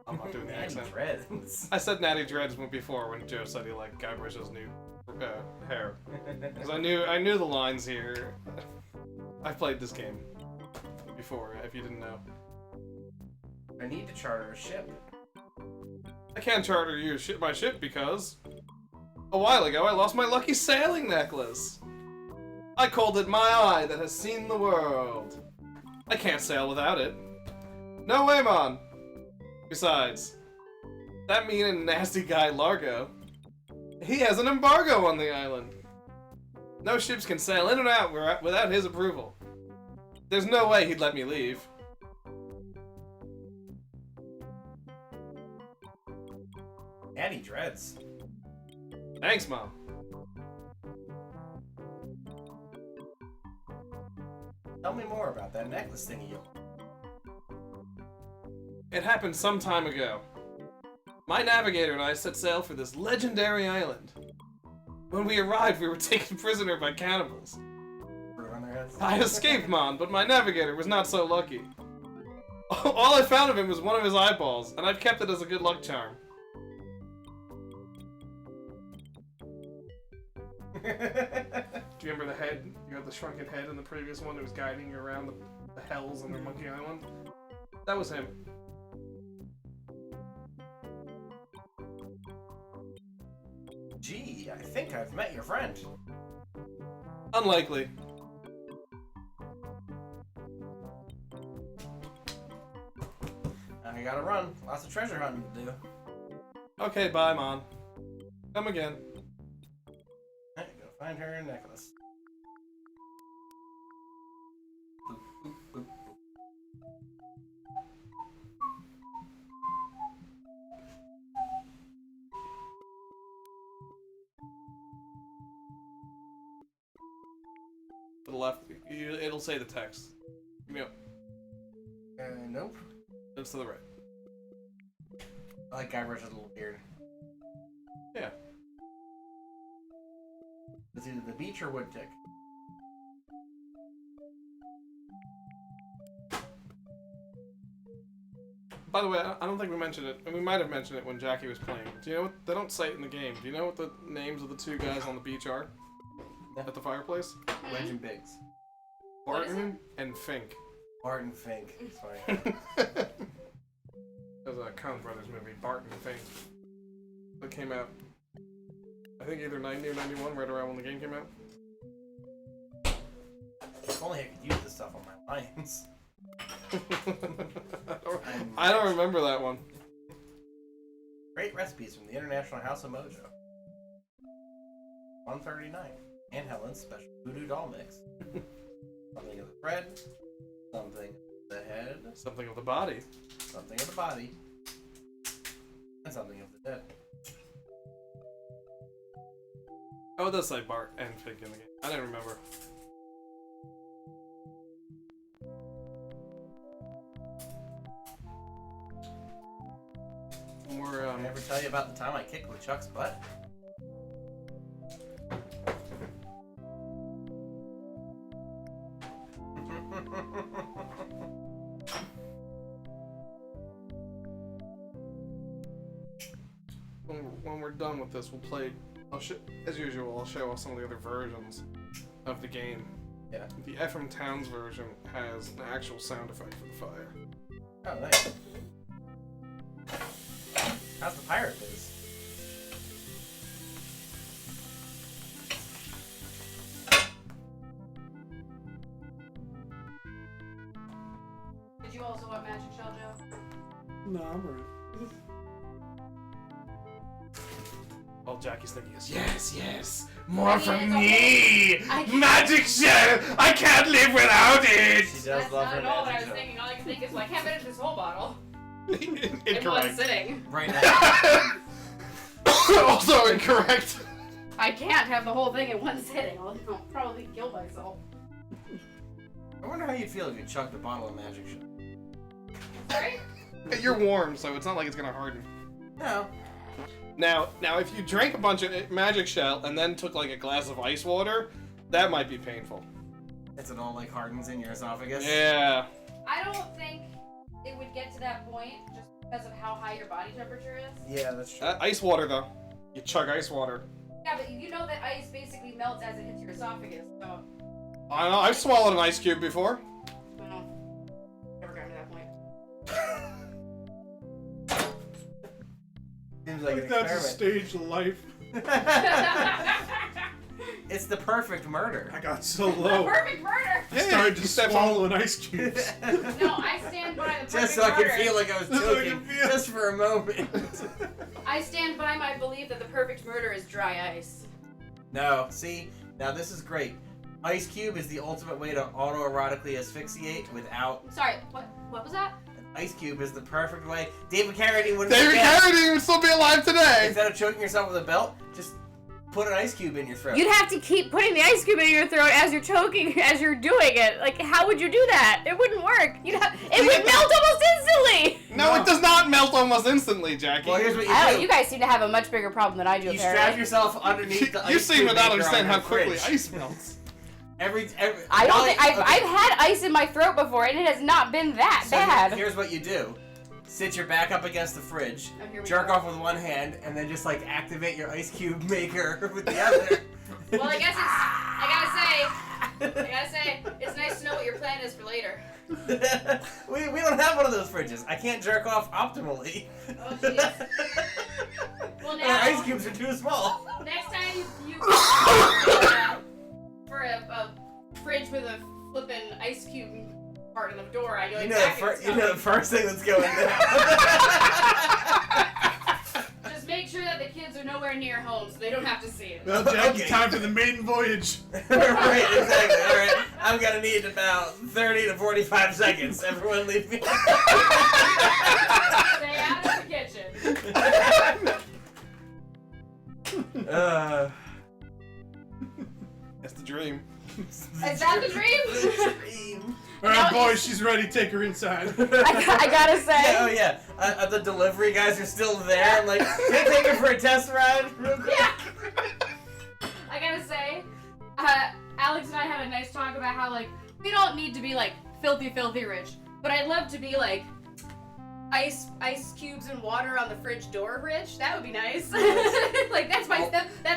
I'm not doing the accent. Dreads. I said Natty Dreads before when Joe said he liked Guybrush's new hair. Because I knew the lines here. I've played this game before, if you didn't know. I need to charter a ship. I can't charter you my ship because a while ago I lost my lucky sailing necklace. I called it my eye that has seen the world. I can't sail without it. No way, Mon. Besides, that mean and nasty guy Largo, he has an embargo on the island. No ships can sail in and out without his approval. There's no way he'd let me leave. Natty Dreads. Thanks, Mom. Tell me more about that necklace thingy. It happened some time ago. My navigator and I set sail for this legendary island. When we arrived, we were taken prisoner by cannibals. On their heads. I escaped, Mon, but my navigator was not so lucky. All I found of him was one of his eyeballs, and I've kept it as a good luck charm. Do you remember the head? You had the shrunken head in the previous one that was guiding you around the hells on the Monkey Island? That was him. Gee, I think I've met your friend. Unlikely. I gotta run. Lots of treasure hunting to do. Okay, bye, Mon. Come again. Alright, go find her necklace. Boop, boop, boop, boop. To the left, it'll say the text. Give me up. Nope. It's to the right. I like Guybrush's little beard. Yeah. It's either the beach or Woodtick. By the way, I don't think we mentioned it, and we might have mentioned it when Jackie was playing. Do you know what? They don't say it in the game. Do you know what the names of the two guys on the beach are? At the fireplace? Wedge and Biggs. What is Barton and Fink. Bart and Fink. Sorry. There's a Coen Brothers movie, Barton and Fink. That came out, I think either 90 or 91, right around when the game came out. If only I could use this stuff on my lines. I don't remember that one. Great recipes from the International House of Mojo. 139. And Helen's special voodoo doll mix. Something of the thread, something of the head, Something of the body. something of the body, and something of the dead. Oh, it does say Bart and Fink in the game. I didn't remember. We're, Did I ever tell you about the time I kicked LeChuck's butt? when we're done with this, we'll play. As usual, I'll show off some of the other versions of the game. Yeah. The FM Towns version has an actual sound effect for the fire. Oh, nice. How's the pirate biz? Did you also want magic shell, Joe? No, I'm alright. All Jackie's thinking is, yes, more from from me! me! Magic shell! I can't live without it! She does That's love not her at all what I magic was shell. thinking. All I can think is, well, I can't finish this whole bottle in one Incorrect. sitting. Right now. Also incorrect. I can't have the whole thing in one sitting. I'll probably kill myself. I wonder how you'd feel if you chugged a bottle of magic shell. Sorry? You're warm, so it's not like it's gonna harden. No. Now, if you drank a bunch of magic shell and then took like a glass of ice water, that might be painful. It's it all like hardens in your esophagus? Yeah. I don't think it would get to that point just because of how high your body temperature is. Yeah, that's true. Ice water though. You chug ice water. Yeah, but you know that ice basically melts as it hits your esophagus, so... I don't know. I've swallowed an ice cube before. Well, never gotten to that point. Seems like an That's a experiment. stage of life. It's the perfect murder. I got so low. Perfect murder! I started you to stepped swallow an ice cube. No, I stand by the perfect Just so I murder. could feel like I was Just so I choking, could feel- just for a moment. I stand by my belief that the perfect murder is dry ice. No, see, now this is great. Ice cube is the ultimate way to autoerotically asphyxiate without. Sorry, what was that? Ice cube is the perfect way. David Carradine wouldn't. David forget. Carradine would still be alive today. Instead of choking yourself with a belt, just put an ice cube in your throat. You'd have to keep putting the ice cube in your throat as you're choking, as you're doing it. Like, how would you do that? It wouldn't work. It would melt almost instantly. No, it does not melt almost instantly, Jackie. Well, here's what you I do. don't. You guys seem to have a much bigger problem than I do. You apparently. strap yourself underneath the ice You seem cube to not maker understand on how your quickly fridge. ice melts. Every I don't well, think I've okay. had ice in my throat before, and it has not been that So bad. here's what you do. Sit your back up against the fridge, Oh, here we jerk go. off with one hand, and then just like activate your ice cube maker with the other. Well, I guess I gotta say, it's nice to know what your plan is for later. we don't have one of those fridges. I can't jerk off optimally. Oh, jeez. Well, Our now, ice cubes are too small. next time you for a fridge with a flippin' ice cube part in the door, I know You exactly what's know the coming. first thing that's going down. Just make sure that the kids are nowhere near home so they don't have to see it. Well, Jack, Okay. it's time for the maiden voyage. Right, exactly. All right, I'm gonna need about 30 to 45 seconds. Everyone, leave me. Stay out of the kitchen. That's the dream. Is that the dream? Dream. All right, No, boys, she's ready. Take her inside. I gotta say. Yeah, oh yeah. The delivery guys are still there. I'm like, can I take her for a test ride? Real quick? Yeah. I gotta say, Alex and I had a nice talk about how, like, we don't need to be, like, filthy rich. But I'd love to be, like, ice cubes and water on the fridge door rich. That would be nice. Like, that's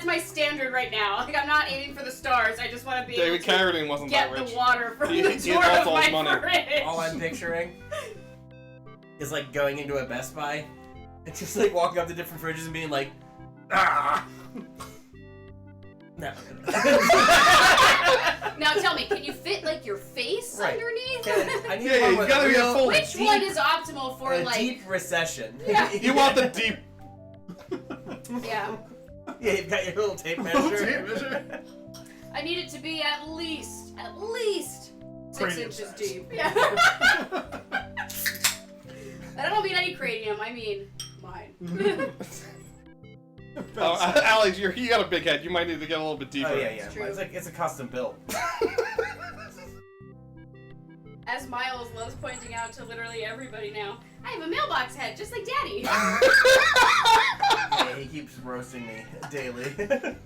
my standard right now. Like, I'm not aiming for the stars. I just want to be David able to Carradine wasn't that get rich. the water from He the had door of all my his money. fridge. All I'm picturing is like going into a Best Buy and just like walking up to different fridges and being like, ah. No. Now tell me, can you fit, like, your face Right. underneath? I need Yeah, one you with gotta a be a real full- Which deep, one is optimal for, a like... deep recession. Yeah. You want the deep. Yeah. Yeah, you've got your little tape Little measure. tape measure. I need it to be at least 6 Cranium inches size. deep. Yeah. I don't mean any cranium, I mean mine. Oh, Alex, you got a big head. You might need to get a little bit deeper. Oh yeah. True. It's like it's a custom build. As Miles loves pointing out to literally everybody now, I have a mailbox head, just like Daddy. Yeah, he keeps roasting me daily. Did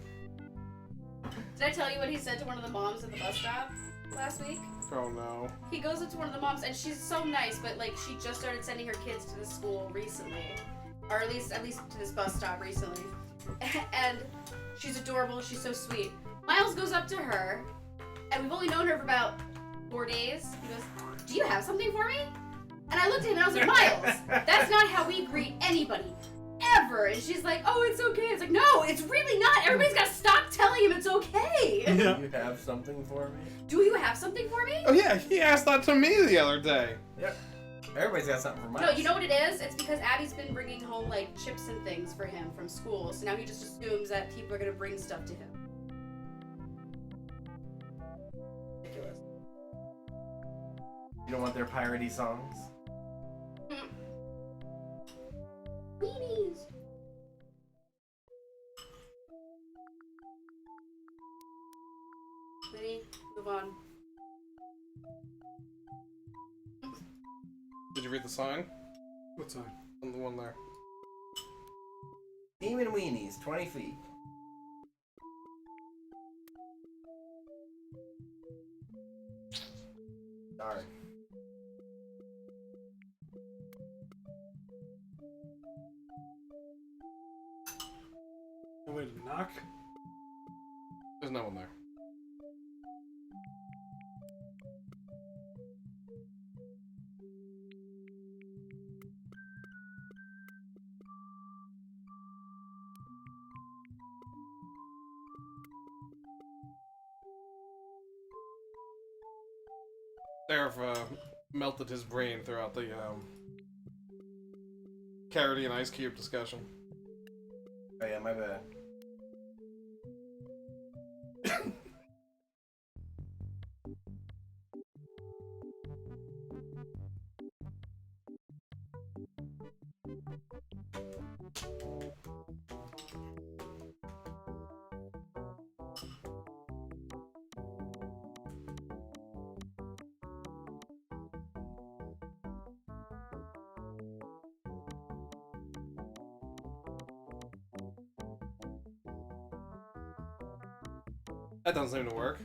I tell you what he said to one of the moms at the bus stop last week? Oh no. He goes up to one of the moms, and she's so nice, but like she just started sending her kids to the school recently. or at least to this bus stop recently, and she's adorable. She's so sweet. Miles goes up to her, and we've only known her for about 4 days. He goes, "Do you have something for me?" And I looked at him and I was like, "Miles, that's not how we greet anybody, ever." And she's like, "Oh, it's okay." It's like, no, it's really not. Everybody's got to stop telling him it's okay. Yeah. Do you have something for me? Do you have something for me? Oh yeah, he asked that to me the other day. Yep. Everybody's got something for Miles. No, you know what it is? It's because Abby's been bringing home like chips and things for him from school. So now he just assumes that people are gonna bring stuff to him. Ridiculous. You don't want their piratey songs? Weenies. Winnie, move on. Did you read the sign? What sign? On the one there. Demon Weenies, 20 feet. Darn. No way to knock. There's no one there. Sheriff melted his brain throughout the carroty and ice cube discussion. Oh yeah, my bad. That doesn't seem to work.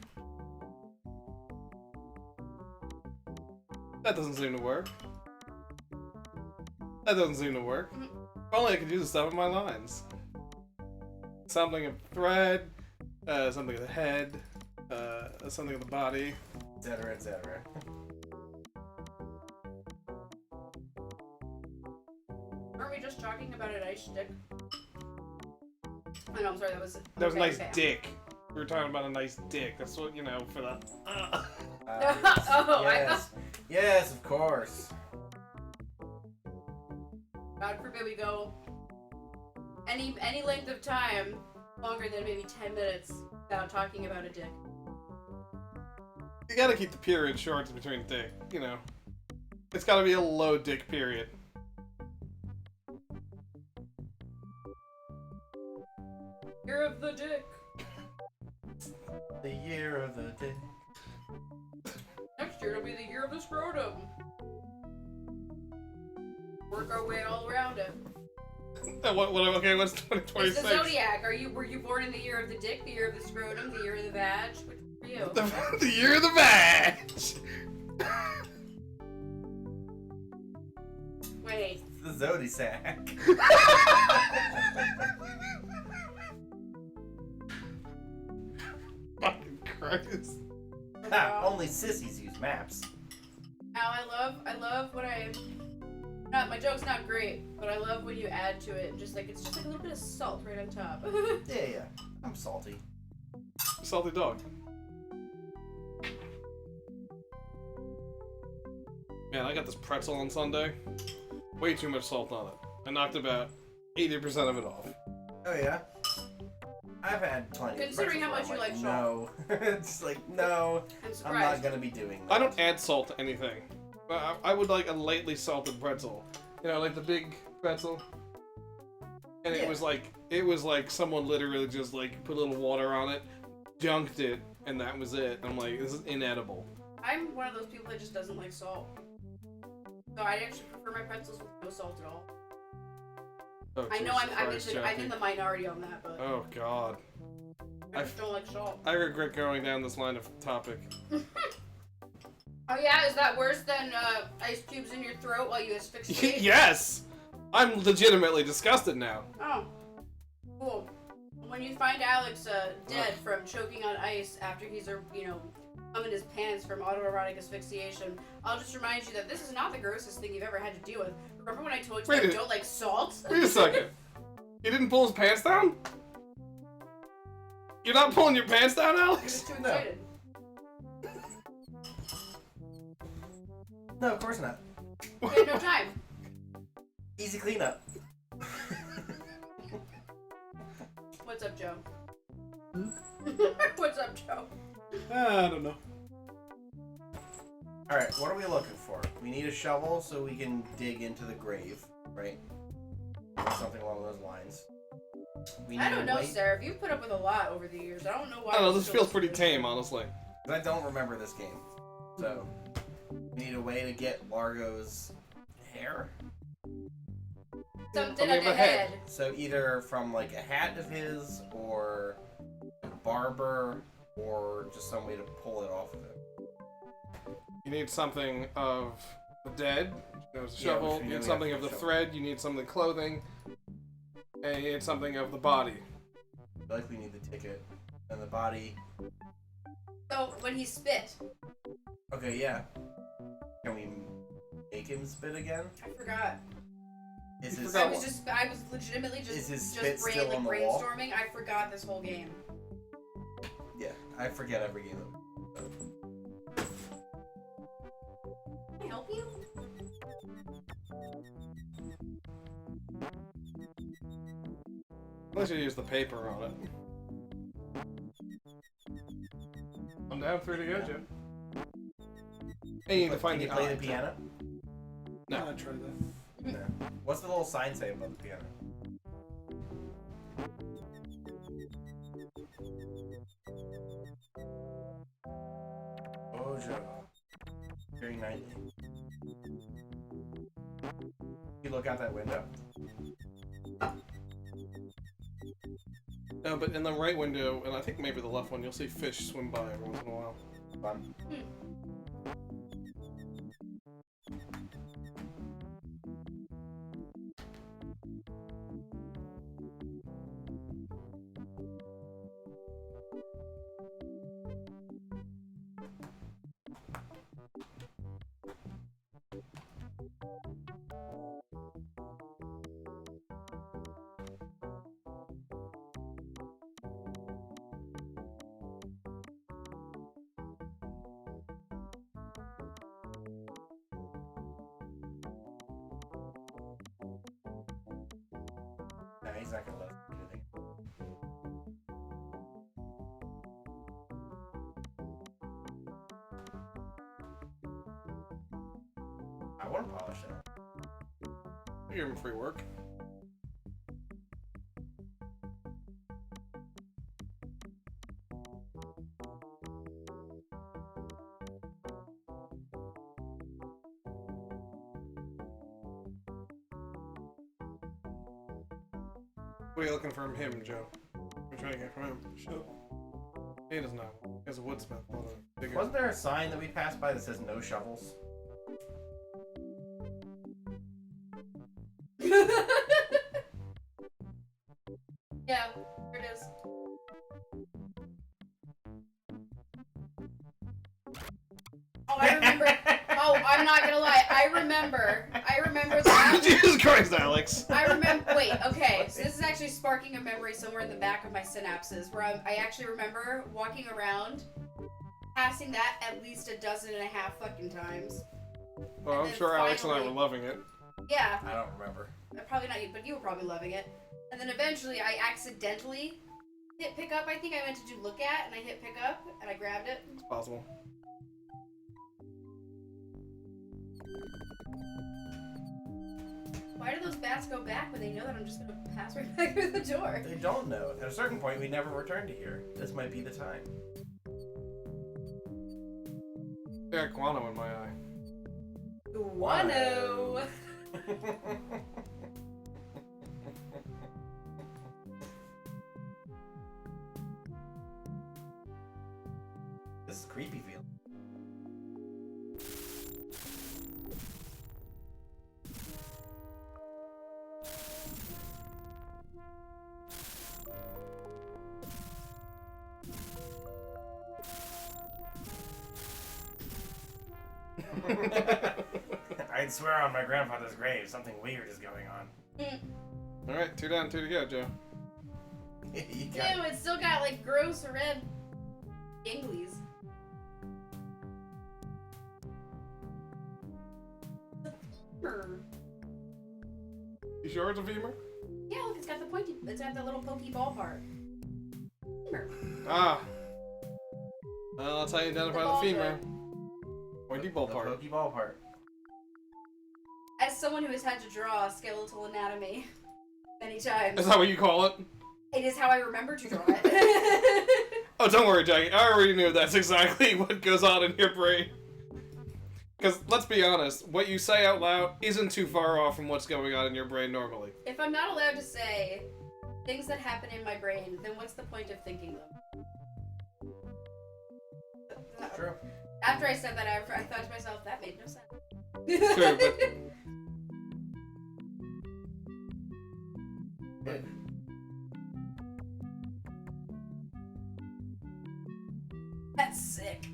That doesn't seem to work. That doesn't seem to work. If only I could use the stuff in my lines. Something of thread, something of the head, something of the body. Etc. etc. Aren't we just talking about a nice dick? Oh no, I'm sorry, that was That was a nice okay. dick. We were talking about a nice dick. That's what, you know, for the... Yes. Oh, I yes. Yes, of course. God forbid we go any length of time longer than maybe 10 minutes without talking about a dick. You gotta keep the period short in between dick, you know. It's gotta be a low dick period. Year of the dick. The year of the dick. Next year it'll be the year of the scrotum. Work our way all around it. Okay, what's It's 2026? the zodiac. Were you born in the year of the dick, the year of the scrotum, the year of the vag? Which for you? The year of the badge! Wait. It's the Zodiac. Fucking Christ. Ha, only sissies use maps. Al, I love when not, my joke's not great, but I love when you add to it, it's just like a little bit of salt right on top. Yeah. I'm salty. Salty dog. Man, I got this pretzel on Sunday. Way too much salt on it. I knocked about 80% of it off. Oh yeah. I've had plenty. Considering of how much pretzels you where I'm like salt. No, it's like no. I'm I'm surprised. not gonna be doing that. I don't add salt to anything. But I would like a lightly salted pretzel. You know, like the big pretzel. And Yeah. it was like someone literally just like put a little water on it, dunked it, and that was it. I'm like, this is inedible. I'm one of those people that just doesn't like salt. So I actually prefer my pretzels with no salt at all. Oh, I know Jesus Christ, I'm in the minority on that, but Oh God. I just don't like salt. I regret going down this line of topic. Oh yeah, is that worse than ice cubes in your throat while you asphyxiate? Yes! I'm legitimately disgusted now. Oh, cool. When you find Alex dead from choking on ice after he's, come in his pants from autoerotic asphyxiation, I'll just remind you that this is not the grossest thing you've ever had to deal with. Remember when I told you I don't like salt? Wait a second. He didn't pull his pants down? You're not pulling your pants down, I was Alex? too excited. No, of course not. We had no time. Easy cleanup. What's up, Joe? What's up, Joe? I don't know. Alright, what are we looking for? We need a shovel so we can dig into the grave, right? Or something along those lines. We need I don't a know, way- Sarah. You've put up with a lot over the years. I don't know why. I don't know, you're this still feels pretty doing tame, it. honestly. 'Cause I don't remember this game. So, we need a way to get Largo's hair. Something From at the the head. head. So either from like a hat of his, or a barber, or just some way to pull it off of him. You need something of the dead, there's a Yeah, shovel, which we you know need we something have of the to shovel. thread, you need some of the clothing, and you need something of the body. I feel like we need the ticket and the body. So when he spit, Okay, yeah. Can we make him spit again? I forgot. Is his forgot I was legitimately Is just his spit still like on the wall? brainstorming. I forgot this whole game. Yeah, I forget every game. Can I help you? Unless you use the paper on it. I'm down, 3 to go, Joe. And you need to find Can you the play eye. the piano? No. I tried that. No. What's the little sign say above the piano? Bojo. Very nightly. You look out that window. No, but in the right window, and I think maybe the left one, you'll see fish swim by every once in a while. Fun. No, he's not gonna let us do anything. I want to polish it. You give him free work. What are you looking from him, Joe? We're trying to get from him. Show. He doesn't know. He has a woodsmith. Hold on. Digger. Wasn't there a sign that we passed by that says no shovels? Yeah, here it is. Oh, I remember. Oh, I'm not gonna lie. I remember that. Jesus Christ, Alex! I remember. Wait, okay. So this is actually sparking a memory somewhere in the back of my synapses, where I actually remember walking around, passing that at least 12.5 fucking times. Well, And I'm then sure Alex and I were finally- loving it. Yeah, I don't remember. probably not you, but you were probably loving it. And then eventually, I accidentally hit pick up. I think I meant to do look at, and I hit pick up, and I grabbed it. It's possible. Why do those bats go back when they know that I'm just gonna pass right back through the door? They don't know. At a certain point, we never return to here. This might be the time. Yeah, guano in my eye. Guano. This is creepy feeling. I'd swear on my grandfather's grave something weird is going on. Alright, 2 down, 2 to go, Joe. You got Ew, it's still got like gross red ganglies. You sure it's a femur? Yeah, look, it's got the pointy. It's got the little pokey ball part. Femur. Ah. Well, that's how you identify the ball femur. part. Pointy ball the part. pokey ball part. As someone who has had to draw skeletal anatomy many times, Is that what you call it? it is how I remember to draw it. Oh, don't worry, Jackie. I already knew that's exactly what goes on in your brain. Because, let's be honest, what you say out loud isn't too far off from what's going on in your brain normally. If I'm not allowed to say things that happen in my brain, then what's the point of thinking them? True. After I said that, I thought to myself, that made no sense. True, but... Good. That's sick.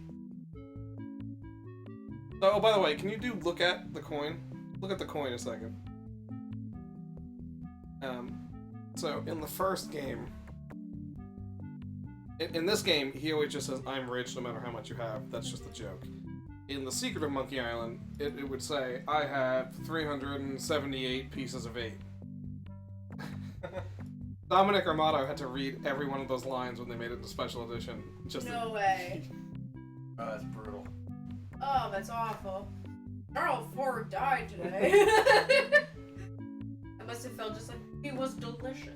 Oh, by the way, can you look at the coin? Look at the coin a second. So, in the first game... In this game, he always just says, I'm rich no matter how much you have. That's just a joke. In The Secret of Monkey Island, it would say, I have 378 pieces of 8. Dominic Armato had to read every one of those lines when they made it into Special Edition. Just No way. Oh, that's brutal. Oh, that's awful. Gerald Ford died today. I must have felt just like he was delicious.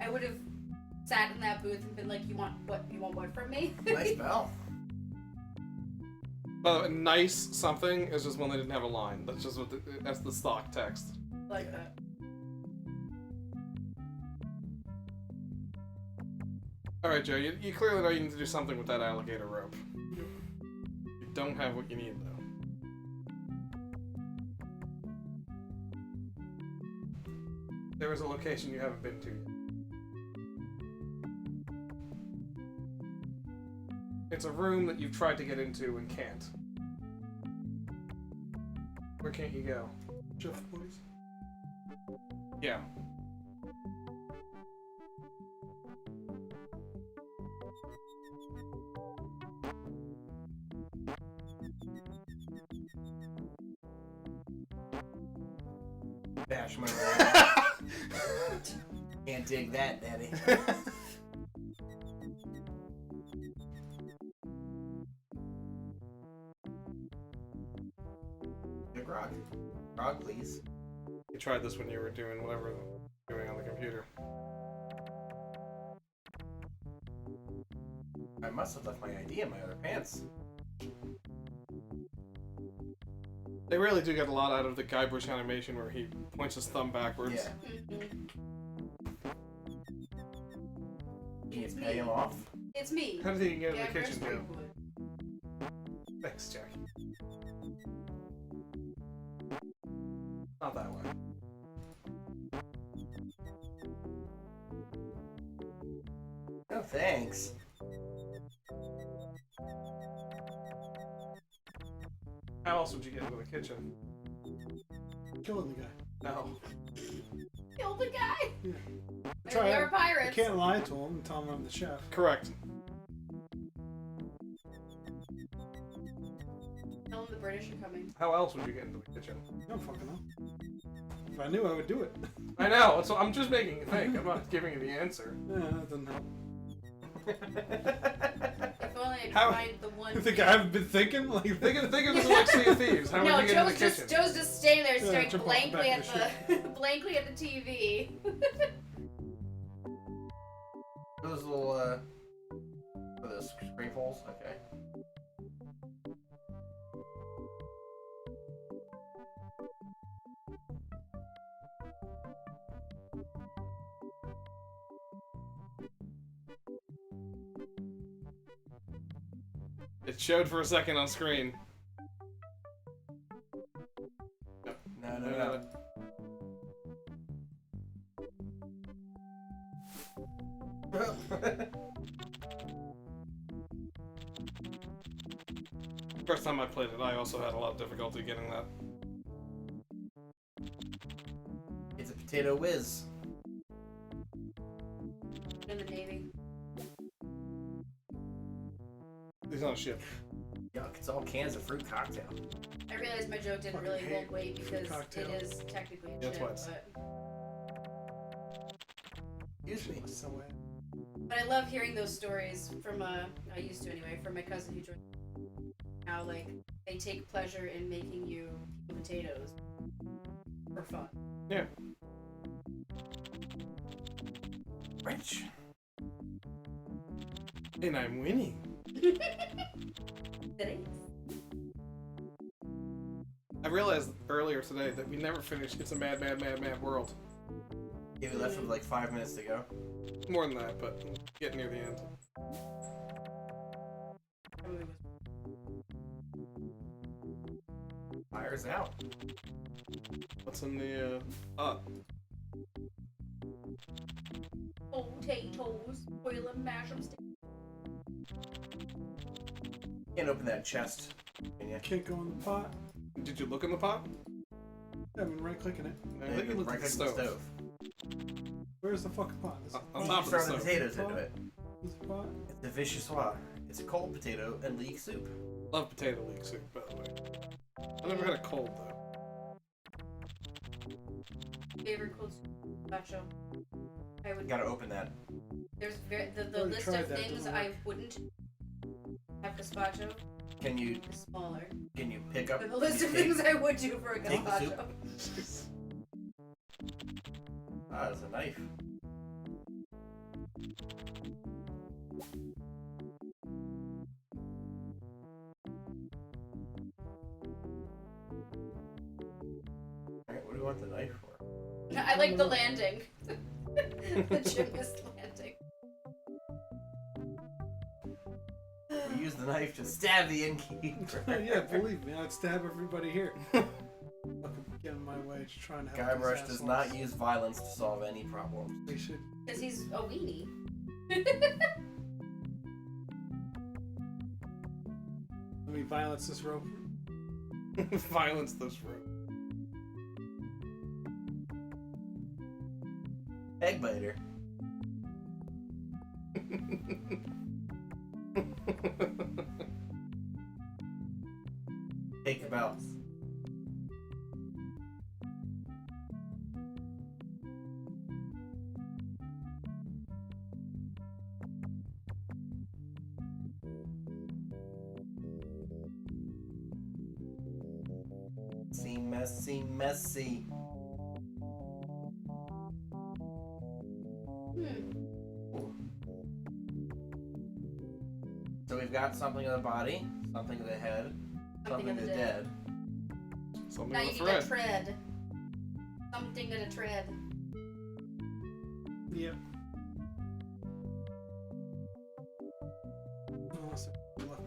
I would have sat in that booth and been like, "You want what? You want what from me?" Nice bell. By the way, nice something is just when they didn't have a line. That's just that's the stock text. Like that. Alright, Joe, you clearly know you need to do something with that alligator rope. You don't have what you need, though. There is a location you haven't been to yet. It's a room that you've tried to get into and can't. Where can't you go? Jeff Boys. Yeah. Bash my Can't dig that, Daddy. The grog. Grog, please. You tried this when you were doing whatever you were doing on the computer. I must have left my ID in my other pants. They really do get a lot out of the Guybrush animation where he points his thumb backwards. Yeah. Can you pay him off? It's me. How did he get in Yeah, the kitchen, Bruce too? Greenwood. Thanks, Jackie. Not that way. No thanks. How else would you get into the kitchen? Killing the guy. No. Killed the guy. Yeah. And Try we it. are I pirates. can't lie to him and tell him I'm the chef. Correct. Tell him the British are coming. How else would you get into the kitchen? I don't fucking know. If I knew, I would do it. I know, so I'm just making you think. I'm not giving you the answer. Yeah, that doesn't help. If only I could How- find the one. You think I haven't been thinking? Like, Think of this like Sea of Thieves. How No, would you get into the Joe's kitchen? just standing there Yeah, staring jump off the blankly back at of the blankly at the TV. Those little, for those screen holes? Okay. It showed for a second on screen. No. First time I played it, I also had a lot of difficulty getting that. It's a potato whiz. In the Navy. He's on a ship. Yuck, it's all cans of fruit cocktail. I realized my joke didn't Fucking really hate hold weight because cocktail. it is technically a That's ship, why it's- Excuse me. So, but I love hearing those stories from I used to anyway, from my cousin who joined. How like they take pleasure in making you potatoes for fun. Yeah. Rich. And I'm winning. Did it? I realized earlier today that we never finished It's a Mad, Mad, Mad, Mad World. Yeah, we left with like 5 minutes to go. More than that, but getting near the end. That movie was Fire's out. What's in the, potatoes, boil them, mash them, stick. Can't open that chest. Can you? can't go in the pot. Did you look in the pot? I've been right clicking it. I think you looked at the stove. Where's the fucking pot? This On You top keep of the throwing the stove. potatoes into it. is the pot. It's a vichyssoise. It's a cold potato and leek soup. Love potato leek soup, by the way. I never had a cold, though. Favorite cold soup, gazpacho. I would. You gotta open that. There's the Already list tried of that, things doesn't I work. wouldn't have gazpacho Can you is smaller pick up than the list of take- things I would do for a take the gazpacho. Ah, it's a knife. Alright, what do you want the knife for? I like the landing. The gymnast landing. We use the knife to stab the innkeeper. Yeah, believe me, I'd stab everybody here. Fucking get in my way, just trying to help. these Guybrush does assholes. not use violence to solve any problems. They should. Because he's a weenie. Let me violence this rope. Violence this room. Egg biter. Take about messy, messy. So we've got something of the body, something of the head, something of the dead. Something Now you with need a a thread. tread. Something in a tread. Yep. Unless it look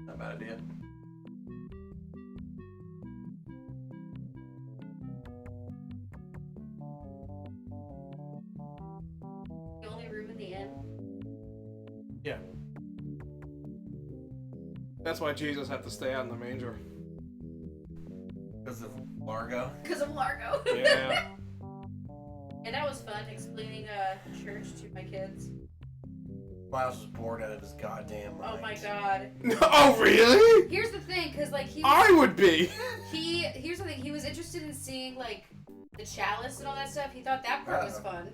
Not a bad idea. The only room in the inn. Yeah. That's why Jesus had to stay out in the manger. Because of Largo. Because of Largo. Yeah. And that was fun, explaining church to my kids. Miles was bored out of his goddamn mind. Oh my god. Oh, really? Here's the thing, because like I would be. here's the thing, he was interested in seeing like the chalice and all that stuff. He thought that part was fun.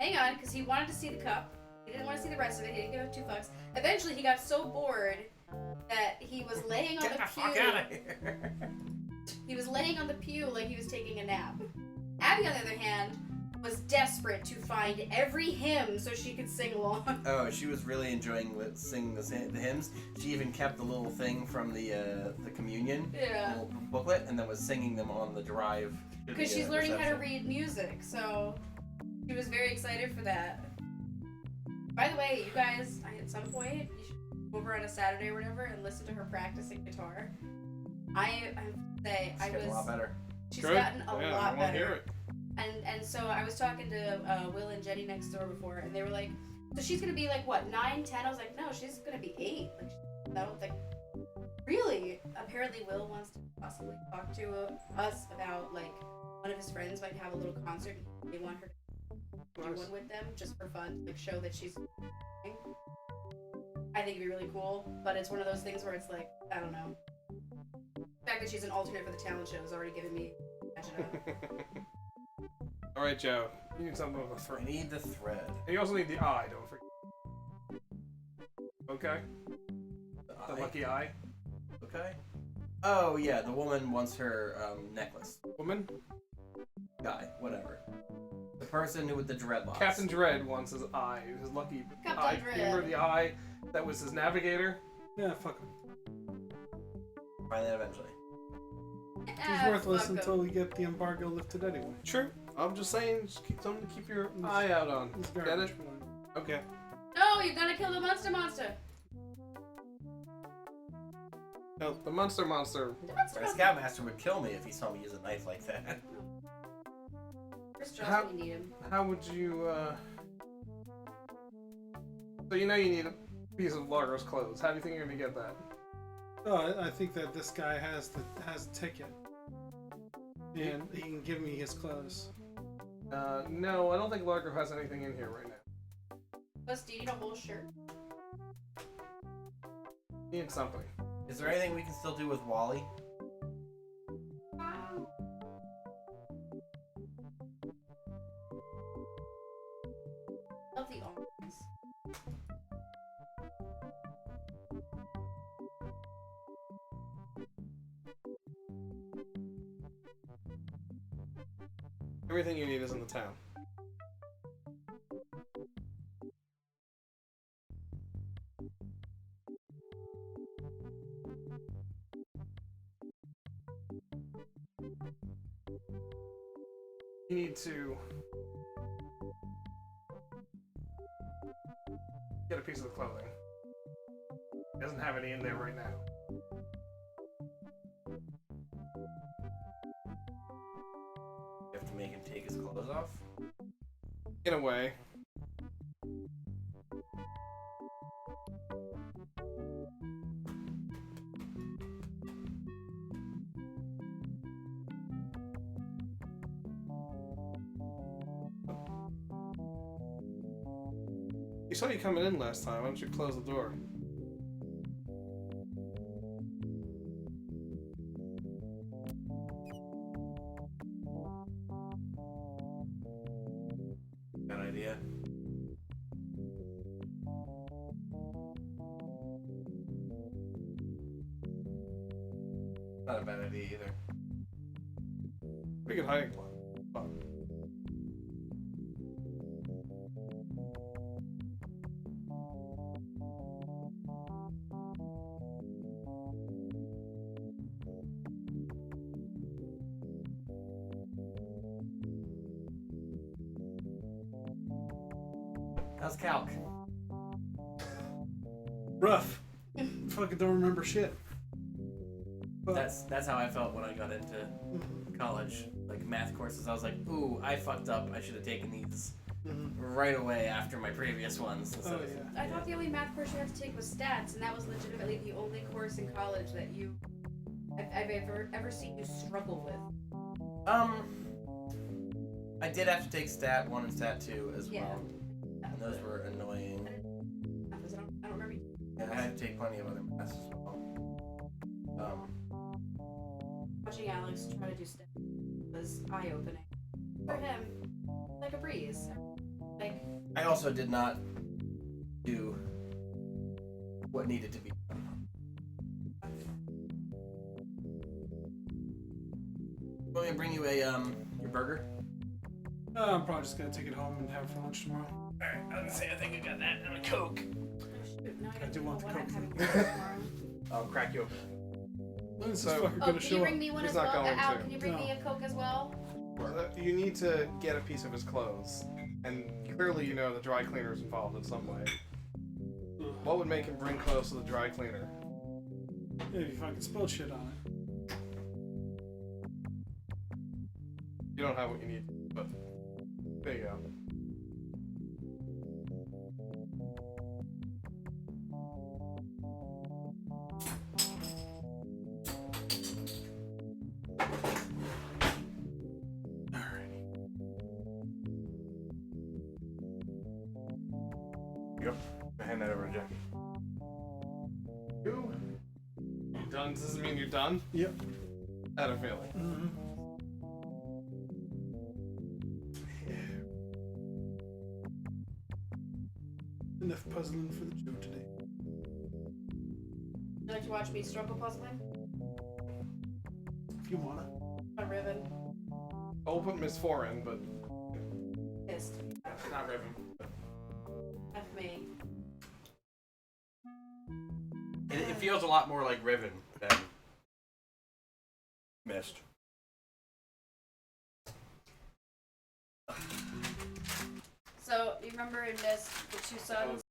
Hang on, because he wanted to see the cup. He didn't want to see the rest of it. He didn't give two fucks. Eventually, he got so bored that he was laying on Get the the pew. fuck out of here. He was laying on the pew like he was taking a nap. Abby, on the other hand, was desperate to find every hymn so she could sing along. Oh, she was really enjoying singing the hymns. She even kept the little thing from the communion Yeah. little booklet and then was singing them on the drive. to Because the, she's learning how to reception. read music, so she was very excited for that. By the way, you guys, at some point, you should go over on a Saturday or whatever and listen to her practicing guitar. I have to say, She's getting a lot better. she's Good. gotten a Yeah, I lot wanna hear better. it. And so I was talking to Will and Jenny next door before, and they were like, So she's gonna be like what, 9, 10? I was like, no, she's gonna be 8. Like, I don't think. Really? Apparently, Will wants to possibly talk to us about like one of his friends might have a little concert. They want her to do one with them just for fun, like show that she's. I think it'd be really cool, but it's one of those things where it's like, I don't know. The fact that she's an alternate for the talent show has already given me. All right, Joe. You need something with a I thread. need the thread. And you also need the eye. Don't forget. Okay. The The eye. lucky eye. Okay. Oh yeah, the woman wants her necklace. Woman. Guy, whatever. The person who with the dreadlocks. Captain Dread wants his eye. His lucky Captain eye. Dread. Remember the eye that was his navigator? Yeah, fuck him. Find that eventually. He's worthless until we get the embargo lifted anyway. Sure. I'm just saying, just keep something to keep your eye out on. He's Get garbage. it? Okay. No, you're gonna kill the monster. No, the monster. The monster. The Scoutmaster would kill me if he saw me use a knife like that. Chris How- Johnson, we need him. How would you, So you know you need a piece of Largo's clothes. How do you think you're gonna get that? Oh, I think that this guy has a ticket, and he can give me his clothes. No, I don't think Largo has anything in here right now. Plus, do you need a whole shirt? He needs something. Is there anything we can still do with Wally? Love the arms. Everything you need is in the town. You need to get a piece of the clothing. He doesn't have any in there right now. You have to make him take his clothes off? In a way. He saw you coming in last time. Why don't you close the door? Good idea. Not a bad idea either. Pretty good hiding spot. How's Calc? Rough. Fucking don't remember shit. But That's how I felt when I got into college. Like math courses, I was like, ooh, I fucked up. I should have taken these right away after my previous ones. oh yeah. I thought the only math course you had to take was stats, and that was legitimately the only course in college that I've ever seen you struggle with. I did have to take Stat 1 and Stat 2 as Yeah. well. And those were annoying. I don't remember. And I had to take plenty of other maths as well. Watching Alex try to do stats was eye-opening. For him, like a breeze. Like, I also did not do what needed to be done. Want me to bring you a your burger? I'm probably just gonna take it home and have it for lunch tomorrow. Alright, I was gonna say I think I got that and a Coke. shoot, now I do want the what I'm Coke. having for tomorrow. I'll crack you open. When's So- this fucker Oh, gonna can show you up? bring me one He's as not well? going Al, to. can you bring me a Coke as well? You need to get a piece of his clothes, and clearly you know the dry cleaner's involved in some way. What would make him bring clothes to the dry cleaner? Yeah, if you fucking spilled shit on it. You don't have what you need, but there you go. that over to Jackie. You done? Does this mean you're done? Yep. I had a feeling. Mm-hmm. Enough puzzling for the show today. Would you like to watch me struggle puzzling? If you wanna. A ribbon. I'll put Miss 4 in, but Pissed. That's not Ribbon. F me. It feels a lot more like Ribbon than Mist. So, you remember in Mist, the two sons?